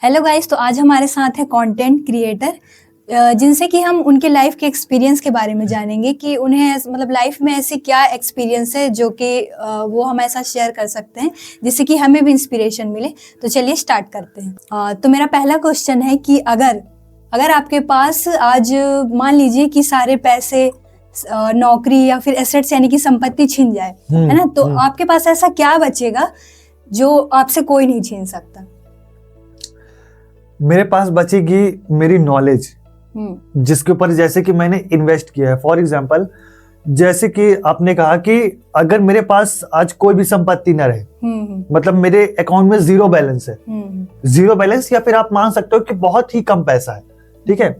Hello guys, तो आज हमारे साथ है कंटेंट क्रिएटर जिनसे कि हम उनके लाइफ के एक्सपीरियंस के बारे में जानेंगे कि उन्हें मतलब लाइफ में ऐसे क्या एक्सपीरियंस है जो कि वो हमारे साथ शेयर कर सकते हैं जिससे कि हमें भी इंस्पिरेशन मिले। तो चलिए स्टार्ट करते हैं। तो मेरा पहला क्वेश्चन है कि अगर आपके पास आज मान लीजिए कि सारे पैसे, नौकरी या फिर एसेट्स यानी कि संपत्ति छिन जाए, है ना, तो आपके पास ऐसा क्या बचेगा जो आपसे कोई नहीं छीन सकता? मेरे पास बचेगी मेरी नॉलेज, जिसके ऊपर जैसे कि मैंने इन्वेस्ट किया है। फॉर एग्जांपल, जैसे कि आपने कहा कि अगर मेरे पास आज कोई भी संपत्ति न रहे, मतलब मेरे अकाउंट में जीरो बैलेंस है, जीरो बैलेंस या फिर आप मान सकते हो कि बहुत ही कम पैसा है, ठीक है,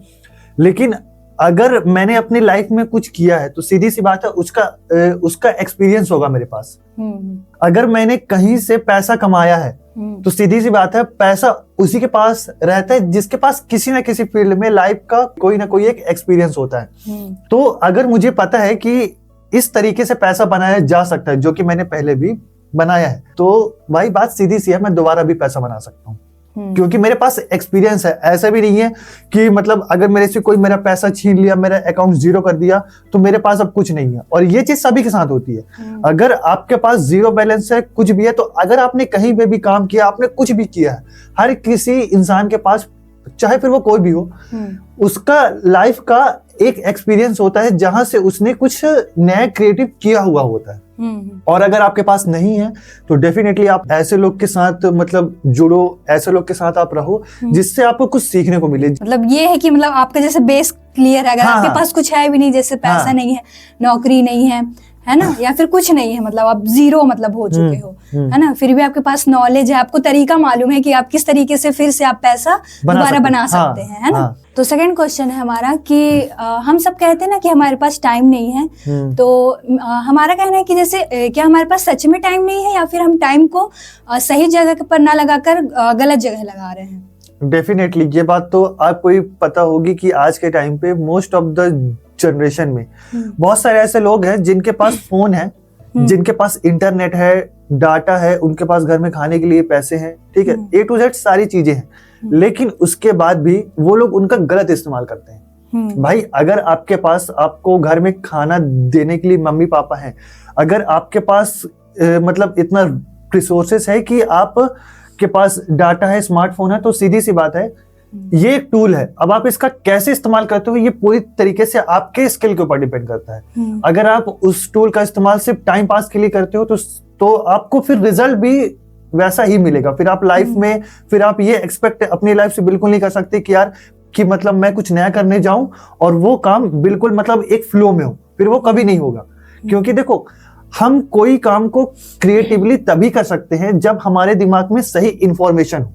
लेकिन अगर मैंने अपनी लाइफ में कुछ किया है तो सीधी सी बात है उसका एक्सपीरियंस होगा मेरे पास। अगर मैंने कहीं से पैसा कमाया है तो सीधी सी बात है पैसा उसी के पास रहता है जिसके पास किसी ना किसी फील्ड में लाइफ का कोई ना कोई एक एक्सपीरियंस होता है। तो अगर मुझे पता है कि इस तरीके से पैसा बनाया जा सकता है जो कि मैंने पहले भी बनाया है, तो भाई बात सीधी सी है, मैं दोबारा भी पैसा बना सकता हूँ क्योंकि मेरे पास एक्सपीरियंस है। ऐसा भी नहीं है कि मतलब अगर मेरे से कोई मेरा पैसा छीन लिया, मेरा अकाउंट जीरो कर दिया तो मेरे पास अब कुछ नहीं है। और ये चीज सभी के साथ होती है। अगर आपके पास जीरो बैलेंस है, कुछ भी है, तो अगर आपने कहीं पे भी काम किया, आपने कुछ भी किया है, हर किसी इंसान के पास, चाहे फिर वो कोई भी हो, उसका लाइफ का एक एक्सपीरियंस होता है जहां से उसने कुछ नया क्रिएटिव किया हुआ होता है। और अगर आपके पास नहीं है तो डेफिनेटली आप ऐसे लोग के साथ मतलब जुड़ो, ऐसे लोग के साथ आप रहो जिससे आपको कुछ सीखने को मिले। मतलब ये है कि मतलब आपका जैसे बेस क्लियर है, अगर आपके पास कुछ है भी नहीं, जैसे पैसा नहीं है, नौकरी नहीं है ना, या फिर कुछ नहीं है, मतलब आप जीरो मतलब हो चुके हो, है ना, फिर भी आपके पास नॉलेज है, आपको तरीका मालूम है कि आप किस तरीके से फिर से आप पैसा दोबारा बना सकते हैं, है ना। तो सेकंड क्वेश्चन है हमारा कि हम सब कहते हैं ना कि हमारे पास टाइम नहीं है, तो हमारा कहना है कि जैसे क्या हमारे पास सच में टाइम नहीं है या फिर हम टाइम को सही जगह पर ना लगाकर गलत जगह लगा रहे हैं? डेफिनेटली ये बात तो आपको ही पता होगी कि आज के टाइम पे मोस्ट ऑफ द जनरेशन में बहुत सारे ऐसे लोग हैं जिनके पास फोन है, जिनके पास इंटरनेट है, डाटा है, उनके पास घर में खाने के लिए पैसे हैं, ठीक है, A to Z सारी चीजें हैं, लेकिन उसके बाद भी वो लोग उनका गलत इस्तेमाल करते हैं। भाई अगर आपके पास, आपको घर में खाना देने के लिए मम्मी पापा हैं, अगर आपके पास मतलब इतना रिसोर्सेस है कि आप के पास डाटा है, स्मार्टफोन है, तो सीधी सी बात है ये एक टूल है। अब आप इसका कैसे इस्तेमाल करते हो ये पूरी तरीके से आपके स्किल के ऊपर डिपेंड करता है। अगर आप उस टूल का इस्तेमाल सिर्फ टाइम पास के लिए करते हो तो आपको फिर रिजल्ट भी वैसा ही मिलेगा। फिर आप लाइफ में फिर आप ये एक्सपेक्ट अपनी लाइफ से बिल्कुल नहीं कर सकते कि यार कि मतलब मैं कुछ नया करने जाऊं और वो काम बिल्कुल मतलब एक फ्लो में हो, फिर वो कभी नहीं होगा। क्योंकि देखो, हम कोई काम को क्रिएटिवली तभी कर सकते हैं जब हमारे दिमाग में सही इंफॉर्मेशन हो,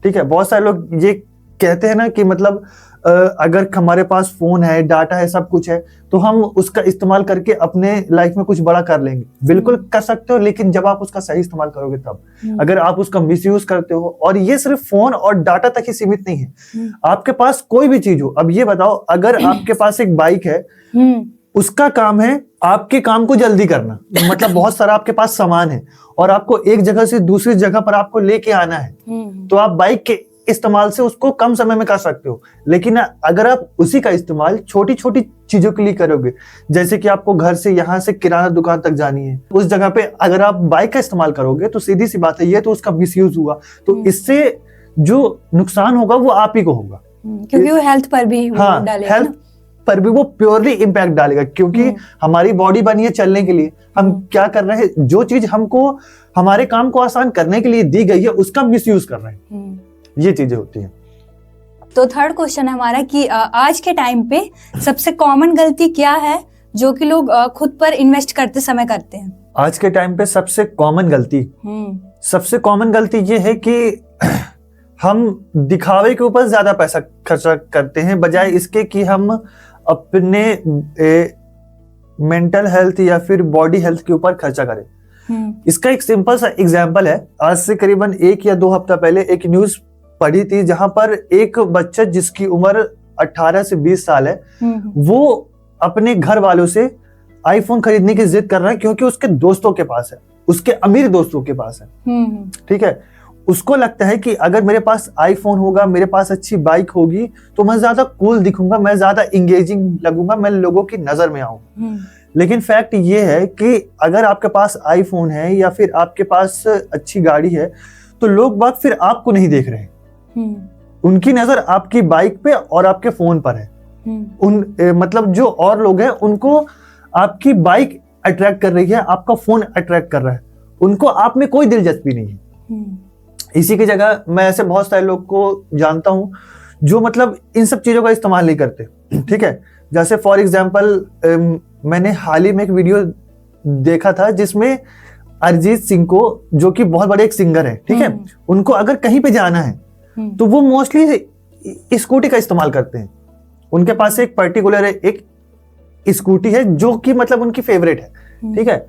ठीक है। बहुत सारे लोग ये कहते हैं ना कि मतलब अगर हमारे पास फोन है, डाटा है, सब कुछ है, तो हम उसका इस्तेमाल करके अपने लाइफ में कुछ बड़ा कर लेंगे। बिल्कुल कर सकते हो, लेकिन जब आप उसका सही इस्तेमाल करोगे तब। अगर आप उसका मिसयूज करते हो, और ये सिर्फ फोन और डाटा तक ही सीमित नहीं है, आपके पास कोई भी चीज हो। अब ये बताओ, अगर आपके पास एक बाइक है, उसका काम है आपके काम को जल्दी करना, मतलब बहुत सारा आपके पास सामान है और आपको एक जगह से दूसरी जगह पर आपको लेके आना है, तो आप बाइक के इस्तेमाल से उसको कम समय में कर सकते हो। लेकिन अगर आप उसी का इस्तेमाल छोटी छोटी चीजों के लिए करोगे, जैसे कि आपको घर से यहाँ से किराना दुकान तक जानी है, उस जगह पे अगर आप बाइक का इस्तेमाल करोगे तो सीधी सी बात है ये तो उसका मिसयूज हुआ, तो इससे जो नुकसान होगा वो आप ही को होगा, क्योंकि वो हेल्थ पर भी डालेगा, हेल्थ पर भी वो प्योरली इम्पैक्ट डालेगा। क्योंकि हमारी बॉडी बनी है चलने के लिए, हम क्या कर रहे हैं, जो चीज हमको हमारे काम को आसान करने के लिए दी गई है उसका मिसयूज कर रहे हैं, ये चीजें होती हैं। तो थर्ड क्वेश्चन है हमारा कि आज के टाइम पे सबसे कॉमन गलती क्या है जो कि लोग खुद पर इन्वेस्ट करते समय करते हैं? आज के टाइम पे सबसे कॉमन गलती ये है कि हम दिखावे के ऊपर ज्यादा पैसा खर्चा करते हैं बजाय इसके कि हम अपने मेंटल हेल्थ या फिर बॉडी हेल्थ के ऊपर खर्चा करें। इसका एक सिंपल सा एग्जांपल है। आज से करीबन 1 या 2 हफ्ता पहले एक न्यूज पढ़ी थी जहां पर एक बच्चा जिसकी उम्र 18 से 20 साल है, वो अपने घर वालों से आईफोन खरीदने की जिद कर रहा है क्योंकि उसके दोस्तों के पास है, उसके अमीर दोस्तों के पास है, ठीक है। उसको लगता है कि अगर मेरे पास आईफोन होगा, मेरे पास अच्छी बाइक होगी, तो मैं ज्यादा कूल दिखूंगा, मैं ज्यादा इंगेजिंग लगूंगा, मैं लोगों की नजर में आऊंगा। लेकिन फैक्ट ये है कि अगर आपके पास आईफोन है या फिर आपके पास अच्छी गाड़ी है, तो लोग बाग फिर आपको नहीं देख रहे, उनकी नजर आपकी बाइक पे और आपके फोन पर है। मतलब जो और लोग हैं उनको आपकी बाइक अट्रैक्ट कर रही है, आपका फोन अट्रैक्ट कर रहा है, उनको आप में कोई दिलचस्पी नहीं है। इसी की जगह मैं ऐसे बहुत सारे लोग को जानता हूं जो मतलब इन सब चीजों का इस्तेमाल नहीं करते, ठीक है। जैसे फॉर एग्जांपल मैंने हाल ही में एक वीडियो देखा था जिसमें अरिजीत सिंह को, जो कि बहुत बड़े एक सिंगर है, ठीक है, उनको अगर कहीं पे जाना है तो वो मोस्टली स्कूटी का इस्तेमाल करते हैं। उनके पास एक पर्टिकुलर एक स्कूटी है जो कि मतलब उनकी फेवरेट है, ठीक है।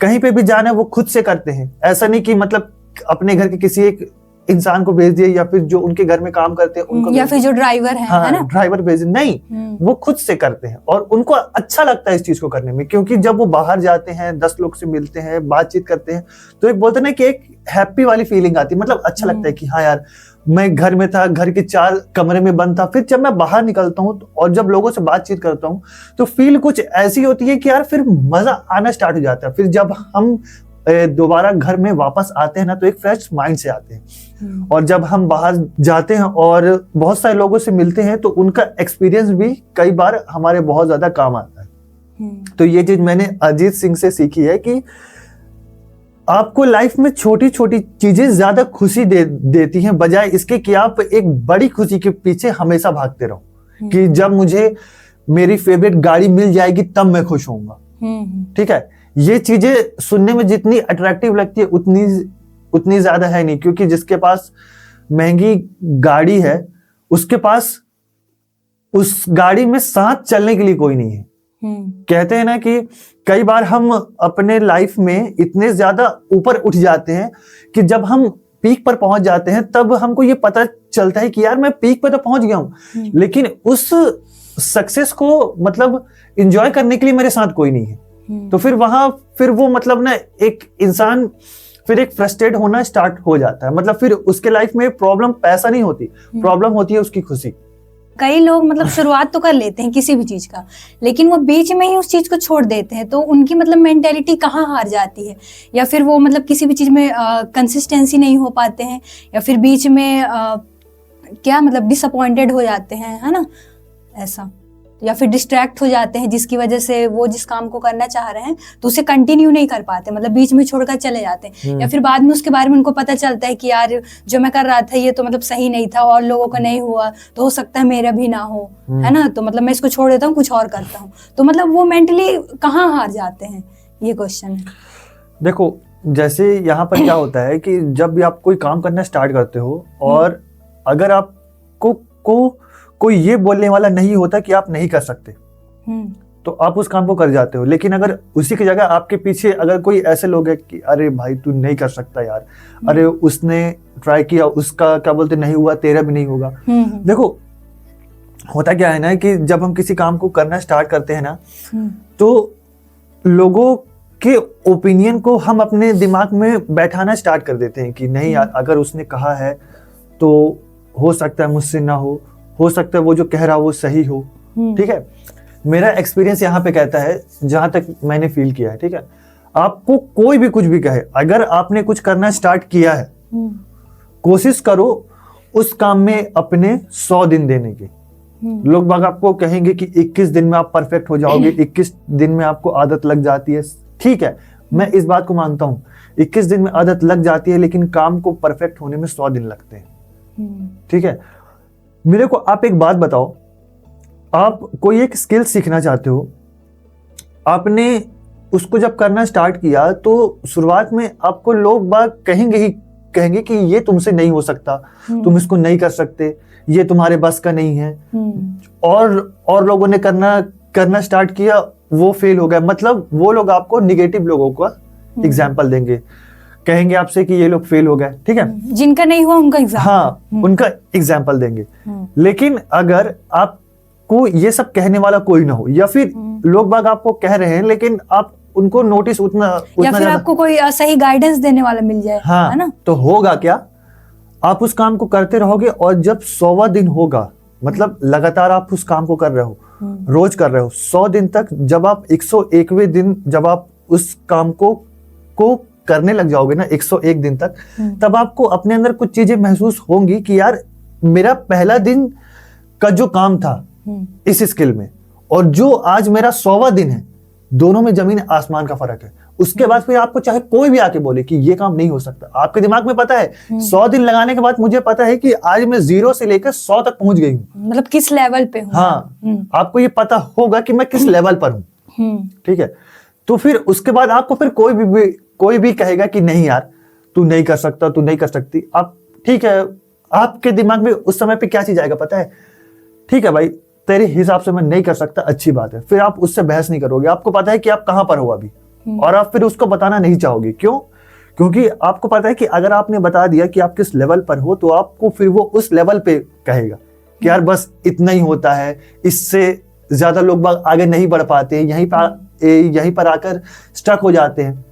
कहीं पे भी जाना है वो खुद से करते हैं, ऐसा नहीं कि मतलब अपने घर के किसी एक इंसान को भेज दिए या फिर जो उनके घर में काम करते हैं उनको, या फिर जो ड्राइवर है, हाँ, है ना, ड्राइवर भेज नहीं, वो खुद से करते हैं और उनको अच्छा लगता है इस चीज को करने में, क्योंकि जब वो बाहर जाते हैं, 10 लोग से मिलते हैं, बातचीत करते हैं, तो एक बोलते हैं ना कि एक हैप्पी वाली फीलिंग आती है, मतलब अच्छा लगता है कि हाँ यार, मैं घर में था, घर के 4 कमरे में बंद था, फिर जब मैं बाहर निकलता हूँ और जब लोगों से बातचीत करता हूँ तो फील कुछ ऐसी होती है कि यार फिर मजा आना स्टार्ट हो जाता है। फिर जब हम दोबारा घर में वापस आते हैं ना, तो एक फ्रेश माइंड से आते हैं। और जब हम बाहर जाते हैं और बहुत सारे लोगों से मिलते हैं तो उनका एक्सपीरियंस भी कई बार हमारे बहुत ज्यादा काम आता है। तो ये चीज मैंने अरिजीत सिंह से सीखी है कि आपको लाइफ में छोटी छोटी चीजें ज्यादा खुशी देती हैं, बजाय इसके कि आप एक बड़ी खुशी के पीछे हमेशा भागते रहो कि जब मुझे मेरी फेवरेट गाड़ी मिल जाएगी तब मैं खुश होऊंगा, ठीक है। ये चीजें सुनने में जितनी अट्रैक्टिव लगती है उतनी ज्यादा है नहीं, क्योंकि जिसके पास महंगी गाड़ी है उसके पास उस गाड़ी में साथ चलने के लिए कोई नहीं है। कहते हैं ना कि कई बार हम अपने लाइफ में इतने ज्यादा ऊपर उठ जाते हैं कि जब हम पीक पर पहुंच जाते हैं तब हमको ये पता चलता है कि यार मैं पीक पर तो पहुंच गया हूं, लेकिन उस सक्सेस को मतलब एंजॉय करने के लिए मेरे साथ कोई नहीं है। तो फिर वहां फिर वो मतलब ना एक इंसान फिर एक फ्रस्ट्रेट होना स्टार्ट हो जाता है। मतलब फिर उसके लाइफ में प्रॉब्लम पैसा नहीं होती, प्रॉब्लम होती है उसकी खुशी। कई लोग मतलब शुरुआत तो कर लेते हैं किसी भी चीज का, लेकिन वो बीच में ही उस चीज को छोड़ देते हैं, तो उनकी मतलब मेंटेलिटी कहाँ हार जाती है, या फिर वो मतलब किसी भी चीज में कंसिस्टेंसी नहीं हो पाते हैं, या फिर बीच में क्या मतलब डिसअपॉइंटेड हो जाते हैं, है ना, ऐसा, या फिर डिस्ट्रैक्ट हो जाते हैं जिसकी वजह से वो जिस काम को करना चाह रहे हैं तो उसे कंटिन्यू नहीं कर पाते, मतलब बीच में छोड़कर चले जाते हैं, या फिर बाद में उसके बारे में उनको पता चलता है कि यार जो मैं कर रहा था ये तो मतलब सही नहीं था और लोगों का नहीं हुआ, तो हो सकता है मेरा भी ना हो, है ना, तो मतलब मैं इसको छोड़ देता हूँ, कुछ और करता हूँ। तो मतलब वो मेंटली कहाँ हार जाते हैं, ये क्वेश्चन है। देखो, जैसे यहाँ पर क्या होता है कि जब भी आप कोई काम करना स्टार्ट करते हो और अगर आपको कोई ये बोलने वाला नहीं होता कि आप नहीं कर सकते, तो आप उस काम को कर जाते हो। लेकिन अगर उसी की जगह आपके पीछे अगर कोई ऐसे लोग हैं कि अरे भाई तू नहीं कर सकता यार, अरे उसने ट्राई किया, उसका क्या बोलते नहीं हुआ, तेरा भी नहीं होगा। देखो होता क्या है ना कि जब हम किसी काम को करना स्टार्ट करते हैं ना, तो लोगों के ओपिनियन को हम अपने दिमाग में बैठाना स्टार्ट कर देते हैं कि नहीं यार, अगर उसने कहा है तो हो सकता है मुझसे ना हो सकता है वो जो कह रहा वो सही हो, ठीक है। मेरा एक्सपीरियंस यहाँ पे कहता है, जहां तक मैंने फील किया है, ठीक है, आपको कोई भी कुछ भी कहे, अगर आपने कुछ करना स्टार्ट किया है, कोशिश करो उस काम में अपने 100 दिन देने के। लोग बाग आपको कहेंगे कि 21 दिन में आप परफेक्ट हो जाओगे, 21 दिन में आपको आदत लग जाती है, ठीक है, मैं इस बात को मानता हूं, 21 दिन में आदत लग जाती है, लेकिन काम को परफेक्ट होने में 100 दिन लगते हैं, ठीक है। मेरे को आप एक बात बताओ, आप कोई एक स्किल सीखना चाहते हो, आपने उसको जब करना स्टार्ट किया तो शुरुआत में आपको लोग बाग कहेंगे कि ये तुमसे नहीं हो सकता, तुम इसको नहीं कर सकते, ये तुम्हारे बस का नहीं है। और लोगों ने करना स्टार्ट किया, वो फेल हो गया। मतलब वो लोग आपको निगेटिव लोगों का एग्जाम्पल देंगे, कहेंगे आपसे कि ये लोग फेल हो गए, ठीक है, जिनका नहीं हुआ उनका एग्जाम्पल, हाँ उनका एग्जाम्पल देंगे। लेकिन अगर आपको ये सब कहने वाला कोई ना हो, या फिर लोग बाग आपको कह रहे हैं लेकिन आप उनको नोटिस उतना या फिर आपको कोई सही गाइडेंस देने वाला मिल जाए, हाँ, है ना, तो होगा क्या, आप उस काम को करते रहोगे और जब 100वां दिन होगा, मतलब लगातार आप उस काम को कर रहे हो, रोज कर रहे हो 100 दिन तक, जब आप 101वें दिन जब आप उस काम को करने लग जाओगे ना 101 दिन तक, तब आपको अपने अंदर कुछ चीजें महसूस होंगी कि यार मेरा पहला दिन का जो काम था इस स्किल में और जो आज मेरा 100वां दिन है, दोनों में जमीन आसमान का फर्क है। उसके बाद फिर आपको चाहे कोई भी आके बोले कि ये काम नहीं हो सकता, आपके दिमाग में पता है 100 दिन लगाने के बाद मुझे पता है कि आज मैं 0 से लेकर 100 तक पहुंच गई हूँ, मतलब किस लेवल पे हूँ। हाँ, आपको ये पता होगा कि मैं किस लेवल पर हूँ, ठीक है। तो फिर उसके बाद आपको फिर कोई भी कहेगा कि नहीं यार तू नहीं कर सकता, तू नहीं कर सकती, आप ठीक है, आपके दिमाग में उस समय पे क्या चीज आएगा पता है, ठीक है भाई तेरे हिसाब से मैं नहीं कर सकता, अच्छी बात है। फिर आप उससे बहस नहीं करोगे, आपको पता है कि आप कहां पर हो अभी, और आप फिर उसको बताना नहीं चाहोगे। क्यों? क्योंकि आपको पता है कि अगर आपने बता दिया कि आप किस लेवल पर हो, तो आपको फिर वो उस लेवल पे कहेगा कि यार बस इतना ही होता है, इससे ज्यादा लोग आगे नहीं बढ़ पाते, यहीं पर आकर स्टक हो जाते हैं।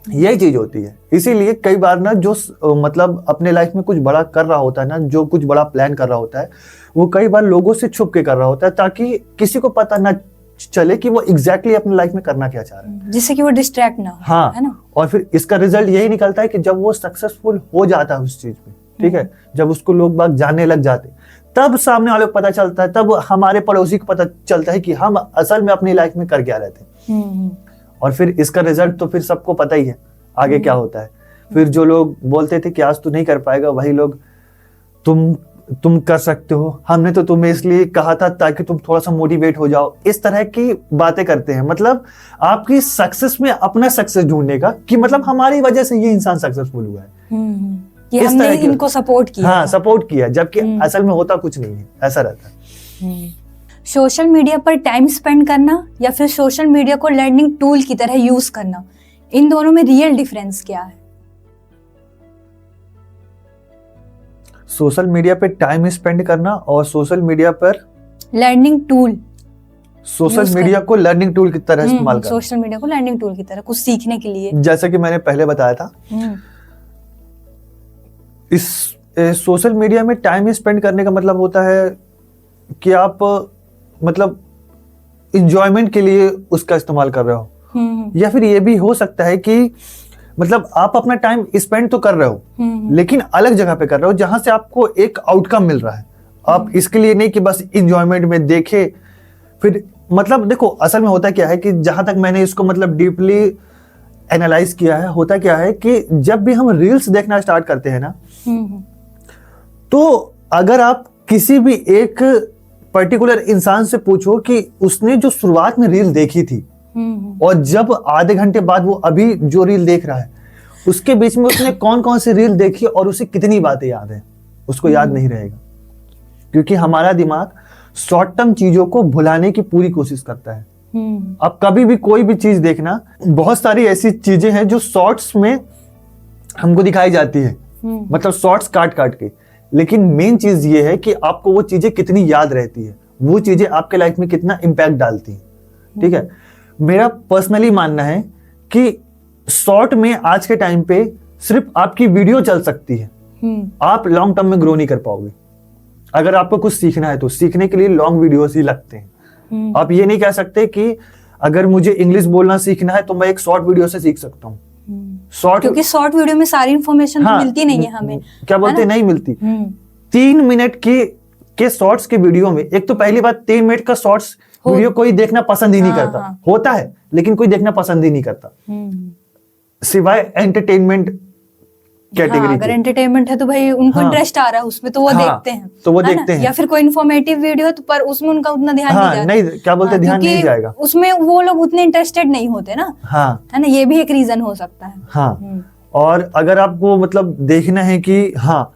यही चीज होती है। इसीलिए कई बार ना जो मतलब अपने लाइफ में कुछ बड़ा कर रहा होता है ना, जो कुछ बड़ा प्लान कर रहा होता है, वो कई बार लोगों से छुप के कर रहा होता है, ताकि किसी को पता ना चले कि वो एग्जैक्टली अपनी लाइफ में करना क्या चाह रहा है, जिससे कि वो डिस्ट्रैक्ट ना हो, हाँ, है ना। और फिर इसका रिजल्ट यही निकलता है कि जब वो सक्सेसफुल हो जाता है उस चीज में, ठीक है, जब उसको लोग बाग जानने लग जाते, तब सामने वाले को पता चलता है, तब हमारे पड़ोसी को पता चलता है कि हम असल में अपनी लाइफ में कर क्या रहे थे। और फिर इसका रिजल्ट तो फिर सबको पता ही है आगे क्या होता है। फिर जो लोग बोलते थे कि आज तू नहीं कर पाएगा, वही लोग तुम कर सकते हो, हमने तो तुम्हें इसलिए कहा था ताकि तुम थोड़ा सा मोटिवेट हो जाओ, इस तरह की बातें करते हैं। मतलब आपकी सक्सेस में अपना सक्सेस ढूंढने का, कि मतलब हमारी वजह से ये इंसान सक्सेसफुल हुआ है, कि हमने इनको सपोर्ट किया, हाँ सपोर्ट किया, जबकि असल में होता कुछ नहीं है, ऐसा रहता है। सोशल मीडिया पर टाइम स्पेंड करना या फिर सोशल मीडिया को लर्निंग टूल की तरह यूज करना, इन दोनों में रियल डिफरेंस क्या है? सोशल मीडिया पे टाइम स्पेंड करना और सोशल मीडिया पर लर्निंग टूल, सोशल मीडिया को लर्निंग टूल की तरह इस्तेमाल करना, सोशल मीडिया को लर्निंग टूल की तरह कुछ सीखने के लिए, जैसा कि मैंने पहले बताया था। इस सोशल मीडिया में टाइम स्पेंड करने का मतलब होता है कि आप मतलब इंजॉयमेंट के लिए उसका इस्तेमाल कर रहे हो, या फिर ये भी हो सकता है कि मतलब आप अपना टाइम स्पेंड तो कर रहे हो, लेकिन अलग जगह पे कर रहे हो जहां से आपको एक आउटकम मिल रहा है। आप इसके लिए नहीं कि बस इंजॉयमेंट में देखे, फिर मतलब देखो असल में होता क्या है कि जहां तक मैंने इसको मतलब डीपली एनालाइज किया है, होता क्या है कि जब भी हम रील्स देखना स्टार्ट करते हैं ना, तो अगर आप किसी भी एक पर्टिकुलर इंसान से पूछो कि उसने जो शुरुआत में रील देखी थी और जब आधे घंटे बाद वो अभी जो रील देख रहा है, उसके बीच में उसने कौन कौन सी रील देखी और उसे कितनी बातें याद है, उसको याद नहीं रहेगा। क्योंकि हमारा दिमाग शॉर्ट टर्म चीजों को भुलाने की पूरी कोशिश करता है। अब कभी भी कोई भी चीज देखना, बहुत सारी ऐसी चीजें हैं जो शॉर्ट्स में हमको दिखाई जाती है, मतलब शॉर्ट्स काट काट के, लेकिन मेन चीज ये है कि आपको वो चीजें कितनी याद रहती है, वो चीजें आपके लाइफ में कितना इम्पैक्ट डालती हैं। ठीक है, मेरा पर्सनली मानना है कि शॉर्ट में आज के टाइम पे सिर्फ आपकी वीडियो चल सकती है, आप लॉन्ग टर्म में ग्रो नहीं कर पाओगे। अगर आपको कुछ सीखना है तो सीखने के लिए लॉन्ग वीडियोस ही लगते हैं। आप ये नहीं कह सकते कि अगर मुझे इंग्लिश बोलना सीखना है तो मैं एक शॉर्ट वीडियो से सीख सकता हूँ। क्योंकि शॉर्ट वीडियो में सारी इंफॉर्मेशन तो मिलती नहीं है हमें, क्या बोलते हैं, नहीं मिलती। 3 मिनट के शॉर्ट्स के वीडियो में, एक तो पहली बात 3 मिनट का शॉर्ट्स वीडियो कोई देखना पसंद ही नहीं करता, होता है लेकिन कोई देखना पसंद ही नहीं करता, सिवाय एंटरटेनमेंट कैटेगरी। अगर एंटरटेनमेंट है तो भाई उनको इंटरेस्ट आ रहा है उसमें तो वो देखते हैं, तो वो देखते हैं। या फिर कोई इन्फॉर्मेटिव वीडियो तो पर उसमें उनका उतना ध्यान नहीं जाता, नहीं क्या बोलते हैं, ध्यान नहीं जाएगा, उसमें वो लोग उतने इंटरेस्टेड नहीं होते ना, है ना, ये भी एक रीजन हो सकता है। हाँ, और अगर आपको मतलब देखना है कि हाँ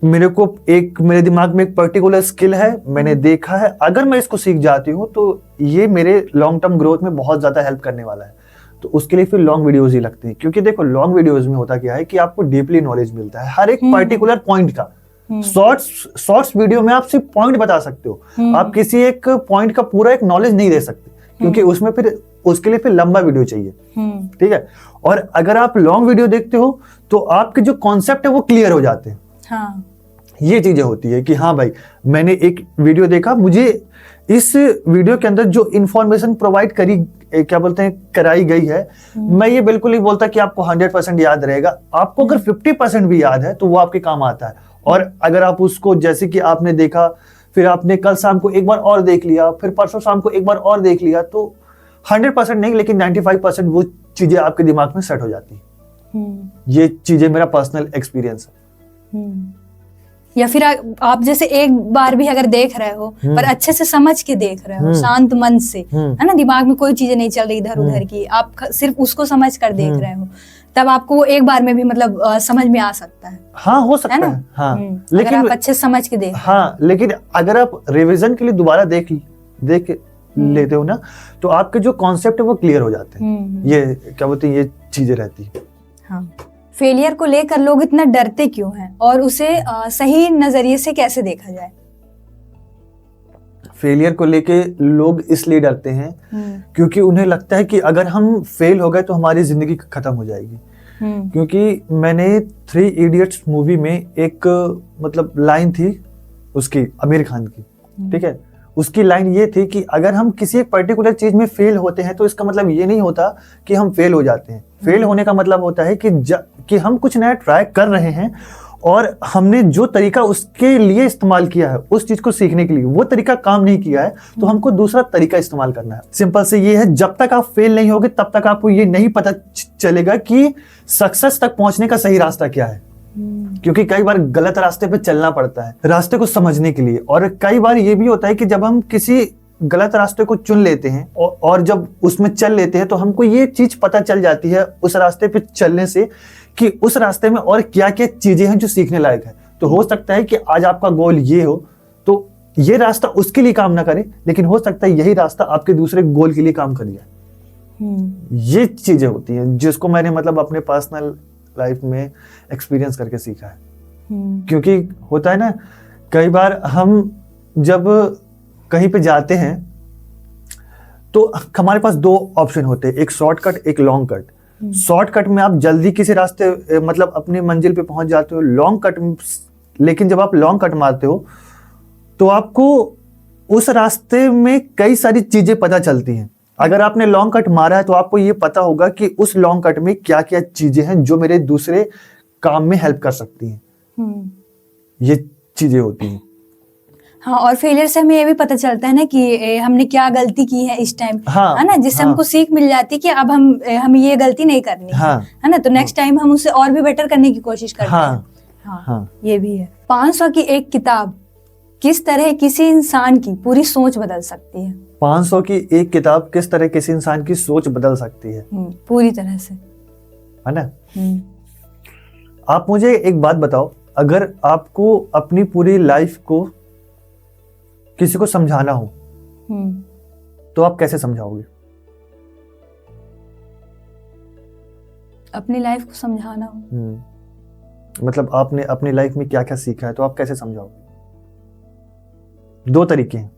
मेरे दिमाग में एक पर्टिकुलर स्किल है, मैंने देखा है, अगर मैं इसको सीख जाती हूँ तो ये मेरे लॉन्ग टर्म ग्रोथ में बहुत ज्यादा हेल्प करने वाला है, तो उसके लिए फिर लॉन्ग वीडियोस ही लगते हैं। क्योंकि देखो लॉन्ग वीडियोस में होता क्या है कि आपको डीपली नॉलेज मिलता है हर एक पर्टिकुलर पॉइंट का। शॉर्ट्स वीडियो में आप सिर्फ पॉइंट बता सकते हो, आप किसी एक पॉइंट का पूरा एक नॉलेज नहीं दे सकते, क्योंकि उसमें फिर उसके लिए फिर लंबा वीडियो चाहिए। ठीक है, और अगर आप लॉन्ग वीडियो देखते हो तो आपके जो कॉन्सेप्ट है वो क्लियर हो जाते हैं। हाँ। ये चीजें होती है कि हाँ भाई, मैंने एक वीडियो देखा, मुझे इस वीडियो के अंदर जो इंफॉर्मेशन प्रोवाइड करी, क्या बोलते हैं, कराई गई है, मैं ये बिल्कुल नहीं बोलता कि आपको 100% याद रहेगा। आपको अगर 50% भी याद है तो वो आपके काम आता है। और अगर आप उसको, जैसे कि आपने देखा, फिर आपने कल शाम को एक बार और देख लिया, फिर परसों शाम को एक बार और देख लिया, तो 100% नहीं लेकिन 95% वो चीजें आपके दिमाग में सेट हो जाती है। ये चीजें मेरा पर्सनल एक्सपीरियंस है। या फिर आप जैसे एक बार भी अगर देख रहे हो पर अच्छे से समझ के देख रहे हो, शांत मन से, है ना, दिमाग में कोई चीजें नहीं चल रही इधर उधर की, आप सिर्फ उसको समझ कर देख रहे हो, तब आपको वो एक बार में भी मतलब समझ में आ सकता है। हाँ, हो सकता है। हाँ, लेकिन अगर आप अच्छे समझ के देख, हाँ, लेकिन अगर आप रिवीजन के लिए दोबारा देख लेते हो ना, तो आपके जो कॉन्सेप्ट है वो क्लियर हो जाते हैं। ये क्या बोलते हैं, ये चीजें रहती है। हाँ। फेलियर को लेकर लोग इतना डरते क्यों हैं और उसे सही नजरिए से कैसे देखा जाए? फेलियर को लेके लोग इसलिए डरते हैं क्योंकि उन्हें लगता है कि अगर हम फेल हो गए तो हमारी जिंदगी खत्म हो जाएगी। क्योंकि मैंने 3 इडियट्स मूवी में एक मतलब लाइन थी उसकी, आमिर खान की, ठीक है, उसकी लाइन ये थी कि अगर हम किसी एक पर्टिकुलर चीज में फेल होते हैं तो इसका मतलब ये नहीं होता कि हम फेल हो जाते हैं। फेल होने का मतलब होता है कि हम कुछ नया ट्राई कर रहे हैं और हमने जो तरीका उसके लिए इस्तेमाल किया है, उस चीज को सीखने के लिए, वो तरीका काम नहीं किया है, तो हमको दूसरा तरीका इस्तेमाल करना है। सिंपल से ये है, जब तक आप फेल नहीं होगे तब तक आपको ये नहीं पता चलेगा कि सक्सेस तक पहुंचने का सही रास्ता क्या है। क्योंकि कई बार गलत रास्ते पे चलना पड़ता है रास्ते को समझने के लिए, और कई बार ये भी होता है कि जब हम किसी गलत रास्ते को चुन लेते हैं और जब उसमें चल लेते हैं तो हमको ये चीज पता चल जाती है उस रास्ते पे चलने से कि उस रास्ते में और क्या क्या चीजें हैं जो सीखने लायक है। तो हो सकता है कि आज आपका गोल ये हो तो ये रास्ता उसके लिए काम ना करे, लेकिन हो सकता है यही रास्ता आपके दूसरे गोल के लिए काम कर जाए। ये चीजें होती हैं जिसको मैंने मतलब अपने पर्सनल लाइफ में एक्सपीरियंस करके सीखा है। क्योंकि होता है ना, कई बार हम जब कहीं पे जाते हैं तो हमारे पास 2 ऑप्शन होते हैं, एक शॉर्टकट, एक लॉन्ग कट। शॉर्टकट में आप जल्दी किसी रास्ते मतलब अपने मंजिल पे पहुंच जाते हो। लॉन्ग कट, लेकिन जब आप लॉन्ग कट मारते हो तो आपको उस रास्ते में कई सारी चीजें पता चलती हैं। अगर आपने लॉन्ग कट मारा है तो आपको ये पता होगा कि उस लॉन्ग कट में क्या क्या चीजें हैं जो मेरे दूसरे काम में हेल्प कर सकती हैं। ये चीजें होती हैं। हाँ, और फेलियर से हमें ये भी पता चलता है ना कि हमने क्या गलती की है इस टाइम, हाँ, है ना, जिससे हमको सीख मिल जाती है कि अब हम ये गलती नहीं करनी है ना, तो नेक्स्ट टाइम हम उसे और भी बेटर करने की कोशिश करते हैं। हाँ, ये भी है। 500 की एक किताब किस तरह किसी इंसान की पूरी सोच बदल सकती है? 500 की एक किताब किस तरह किसी इंसान की सोच बदल सकती है? पूरी तरह से, है ना। आप मुझे एक बात बताओ, अगर आपको अपनी पूरी लाइफ को किसी को समझाना हो तो आप कैसे समझाओगे? अपनी लाइफ को समझाना हो मतलब आपने अपनी लाइफ में क्या क्या सीखा है तो आप कैसे समझाओगे? 2 तरीके हैं।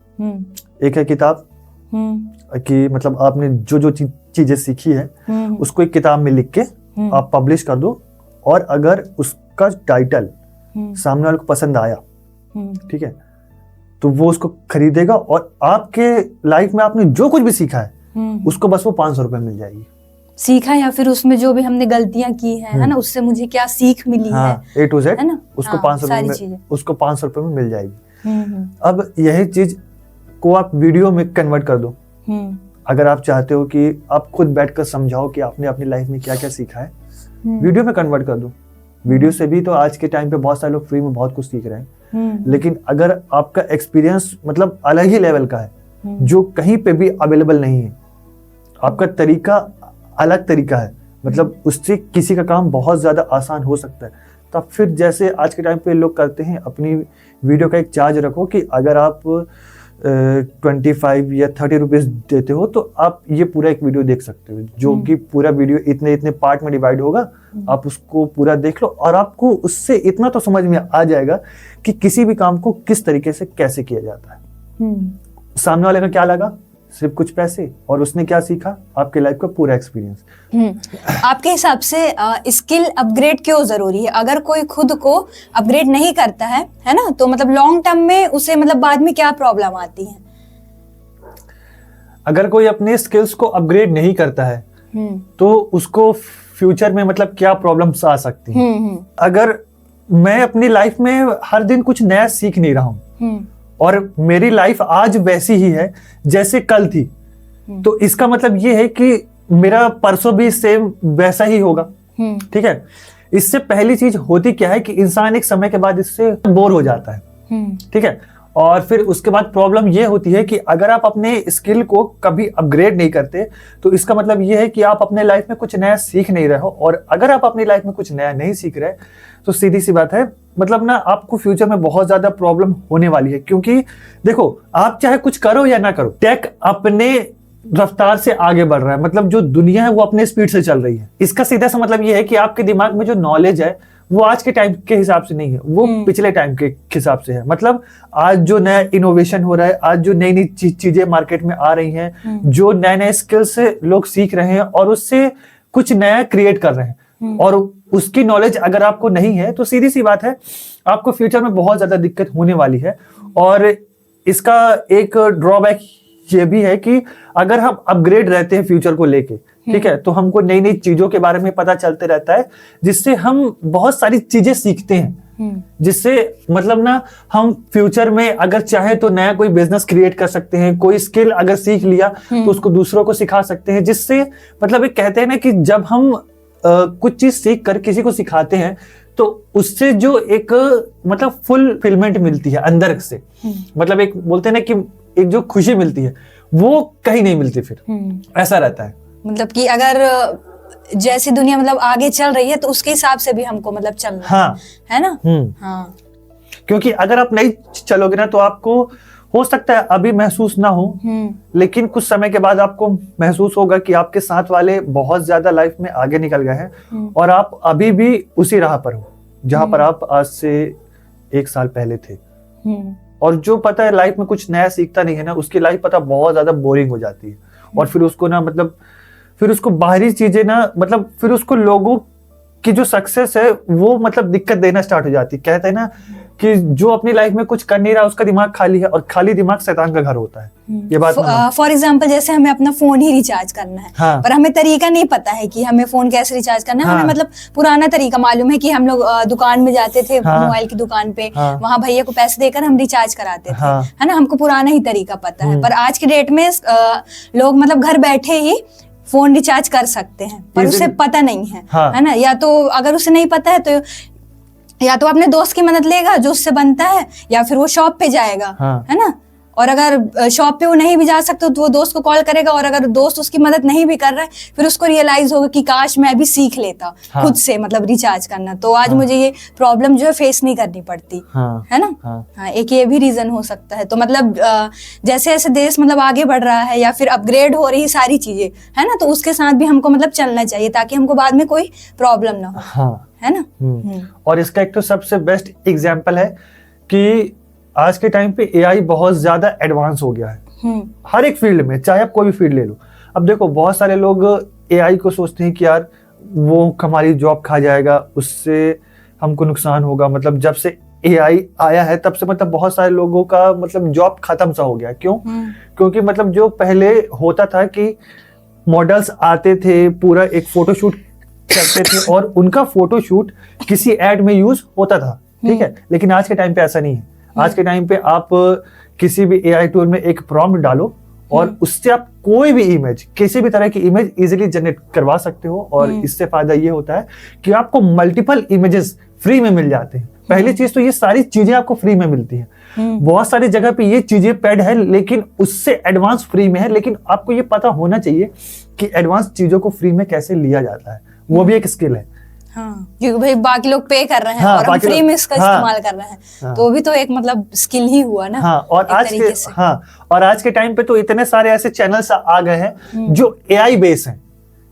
एक है किताब कि मतलब आपने जो जो चीजें सीखी है उसको एक किताब में लिख के आप पब्लिश कर दो, और अगर उसका टाइटल सामने वाले को पसंद आया, ठीक है, तो वो उसको खरीदेगा और आपके लाइफ में आपने जो कुछ भी सीखा है उसको बस वो 500 रुपए मिल जाएगी। सीखा या फिर उसमें जो भी हमने गलतियां की हैं, है ना, उससे मुझे क्या सीख मिली है, A to Z, है ना, उसको 500 रुपए में मिल जाएगी। अब यही चीज को आप वीडियो में कन्वर्ट कर दो। अगर आप चाहते हो कि आप खुद बैठकर समझाओ कि आपने अपनी लाइफ में क्या क्या सीखा है, वीडियो में कन्वर्ट कर दो। वीडियो से भी तो आज के टाइम पे बहुत सारे लोग फ्री में बहुत कुछ सीख रहे हैं, लेकिन अगर आपका एक्सपीरियंस मतलब अलग ही लेवल का है जो कहीं पे भी अवेलेबल नहीं है, आपका तरीका अलग तरीका है, मतलब उससे किसी का काम बहुत ज्यादा आसान हो सकता है, तब फिर जैसे आज के टाइम पे लोग करते हैं, अपनी वीडियो का एक चार्ज रखो कि अगर आप 25 या 30 रुपीज देते हो तो आप ये पूरा एक वीडियो देख सकते हो, जो कि पूरा वीडियो इतने इतने पार्ट में डिवाइड होगा। आप उसको पूरा देख लो और आपको उससे इतना तो समझ में आ जाएगा कि किसी भी काम को किस तरीके से कैसे किया जाता है। सामने वाले का क्या लगा सिर्फ कुछ पैसे, और उसने क्या सीखा, आपके लाइफ का पूरा एक्सपीरियंस। आपके हिसाब से स्किल अपग्रेड क्यों जरूरी है? अगर कोई खुद को अपग्रेड नहीं करता है ना, तो मतलब लॉन्ग टर्म में उसे मतलब बाद में क्या प्रॉब्लम आती है? अगर कोई अपने स्किल्स को अपग्रेड नहीं करता है तो उसको फ्यूचर में मतलब क्या प्रॉब्लम्स आ सकती हैं। अगर मैं अपनी लाइफ में हर दिन कुछ नया सीख नहीं रहा हूं और मेरी लाइफ आज वैसी ही है जैसे कल थी, तो इसका मतलब ये है कि मेरा परसों भी सेम वैसा ही होगा। ठीक है, इससे पहली चीज होती क्या है कि इंसान एक समय के बाद इससे बोर हो जाता है। ठीक है, और फिर उसके बाद प्रॉब्लम ये होती है कि अगर आप अपने स्किल को कभी अपग्रेड नहीं करते तो इसका मतलब ये है कि आप अपने लाइफ में कुछ नया सीख नहीं रहे हो, और अगर आप अपनी लाइफ में कुछ नया नहीं सीख रहे तो सीधी सी बात है मतलब ना आपको फ्यूचर में बहुत ज्यादा प्रॉब्लम होने वाली है। क्योंकि देखो, आप चाहे कुछ करो या ना करो, टेक अपने रफ्तार से आगे बढ़ रहा है, मतलब जो दुनिया है वो अपने स्पीड से चल रही है। इसका सीधा सा मतलब ये है कि आपके दिमाग में जो नॉलेज है वो आज के टाइम के हिसाब से नहीं है, वो पिछले टाइम के हिसाब से है। मतलब आज जो नया इनोवेशन हो रहा है, आज जो नई नई चीजें मार्केट में आ रही हैं, जो नए नए स्किल्स से लोग सीख रहे हैं और उससे कुछ नया क्रिएट कर रहे हैं, और उसकी नॉलेज अगर आपको नहीं है तो सीधी सी बात है आपको फ्यूचर में बहुत ज्यादा दिक्कत होने वाली है। और इसका एक ड्रॉबैक ये भी है कि अगर हम अपग्रेड रहते हैं फ्यूचर को लेके, ठीक है, तो हमको नई नई चीजों के बारे में पता चलते रहता है, जिससे हम बहुत सारी चीजें सीखते हैं, जिससे मतलब ना हम फ्यूचर में अगर चाहे तो नया कोई बिजनेस क्रिएट कर सकते हैं, कोई स्किल अगर सीख लिया तो उसको दूसरों को सिखा सकते हैं, जिससे मतलब एक कहते हैं ना कि जब हम कुछ चीज सीख कर किसी को सिखाते हैं तो उससे जो एक मतलब फुलफिलमेंट मिलती है अंदर से, मतलब एक बोलते हैं ना कि एक जो खुशी मिलती है वो कहीं नहीं मिलती, फिर ऐसा रहता है। मतलब कि अगर जैसी दुनिया मतलब आगे चल रही है तो उसके हिसाब से भी हमको मतलब चलना हाँ, है ना। हाँ, क्योंकि अगर आप नहीं चलोगे ना तो आपको हो सकता है अभी महसूस ना हो, लेकिन कुछ समय के बाद आपको महसूस होगा कि आपके साथ वाले बहुत ज्यादा लाइफ में आगे निकल गए हैं और आप अभी भी उसी राह पर हो जहां पर आप आज से 1 साल पहले थे। और जो पता है लाइफ में कुछ नया सीखता नहीं है ना, उसकी लाइफ पता बहुत ज्यादा बोरिंग हो जाती है, और फिर उसको ना मतलब फिर उसको बाहरी चीजें ना मतलब फिर उसको लोगों की जो सक्सेस है वो मतलब दिक्कत देना स्टार्ट हो जाती है। कहते हैं ना कि जो अपनी लाइफ में कुछ कर नहीं रहा उसका दिमाग खाली है, और खाली दिमाग शैतान का घर होता है। ये बात फॉर एग्जाम्पल जैसे हमें अपना फोन ही रिचार्ज करना है, हाँ, पर हमें तरीका नहीं पता है कि हमें फोन कैसे रिचार्ज करना है। हाँ, हमें मतलब पुराना तरीका मालूम है कि हम लोग दुकान में जाते थे, हाँ, मोबाइल की दुकान पे, हाँ, वहां भैया को पैसे देकर हम रिचार्ज कराते थे, हाँ, है ना। हमको पुराना ही तरीका पता है, पर आज के डेट में लोग मतलब घर बैठे ही फोन रिचार्ज कर सकते हैं, पर उसे पता नहीं है, हाँ, है ना। या तो अगर उसे नहीं पता है तो या तो अपने दोस्त की मदद लेगा जो उससे बनता है, या फिर वो शॉप पे जाएगा, हाँ, है ना। और अगर शॉप पे वो नहीं भी जा सकता तो वो दोस्त को कॉल करेगा, और अगर दोस्त उसकी मदद नहीं भी कर रहा है फिर उसको रियलाइज होगा कि काश मैं भी सीख लेता, हाँ, खुद से मतलब रिचार्ज करना, तो आज हाँ, मुझे ये प्रॉब्लम जो है फेस नहीं करनी पड़ती, हाँ, है ना। हाँ, हाँ, एक ये भी रीजन हो सकता है। तो मतलब जैसे जैसे देश मतलब आगे बढ़ रहा है या फिर अपग्रेड हो रही सारी चीजें, है ना, तो उसके साथ भी हमको मतलब चलना चाहिए ताकि हमको बाद में कोई प्रॉब्लम ना हो, हाँ, है ना। और इसका एक तो सबसे बेस्ट एग्जाम्पल है कि आज के टाइम पे एआई बहुत ज्यादा एडवांस हो गया है हर एक फील्ड में, चाहे आप कोई भी फील्ड ले लो। अब देखो बहुत सारे लोग एआई को सोचते हैं कि यार वो हमारी जॉब खा जाएगा, उससे हमको नुकसान होगा। मतलब जब से एआई आया है तब से मतलब बहुत सारे लोगों का मतलब जॉब खत्म सा हो गया। क्यों? क्योंकि मतलब जो पहले होता था कि मॉडल्स आते थे, पूरा एक फोटोशूट करते थे और उनका फोटोशूट किसी एड में यूज होता था, ठीक है। लेकिन आज के टाइम पे ऐसा नहीं है। आज के टाइम पे आप किसी भी एआई टूल में एक प्रॉम्प्ट डालो और उससे आप कोई भी इमेज, किसी भी तरह की इमेज इजीली जनरेट करवा सकते हो। और इससे फायदा ये होता है कि आपको मल्टीपल इमेजेस फ्री में मिल जाते हैं। पहली चीज तो ये सारी चीजें आपको फ्री में मिलती हैं। बहुत सारी जगह पे ये चीजें पेड है लेकिन उससे एडवांस फ्री में है। लेकिन आपको ये पता होना चाहिए कि एडवांस चीजों को फ्री में कैसे लिया जाता है, वो भी एक स्किल है। हाँ, क्योंकि भाई बाकी लोग पे कर रहे हैं, हाँ, और हम फ्री में इसका हाँ, इस्तेमाल कर रहे हैं, हाँ, तो वो भी तो एक मतलब स्किल ही हुआ ना। हाँ, और आज के टाइम पे तो इतने सारे ऐसे चैनल्स आ गए हैं जो एआई बेस हैं।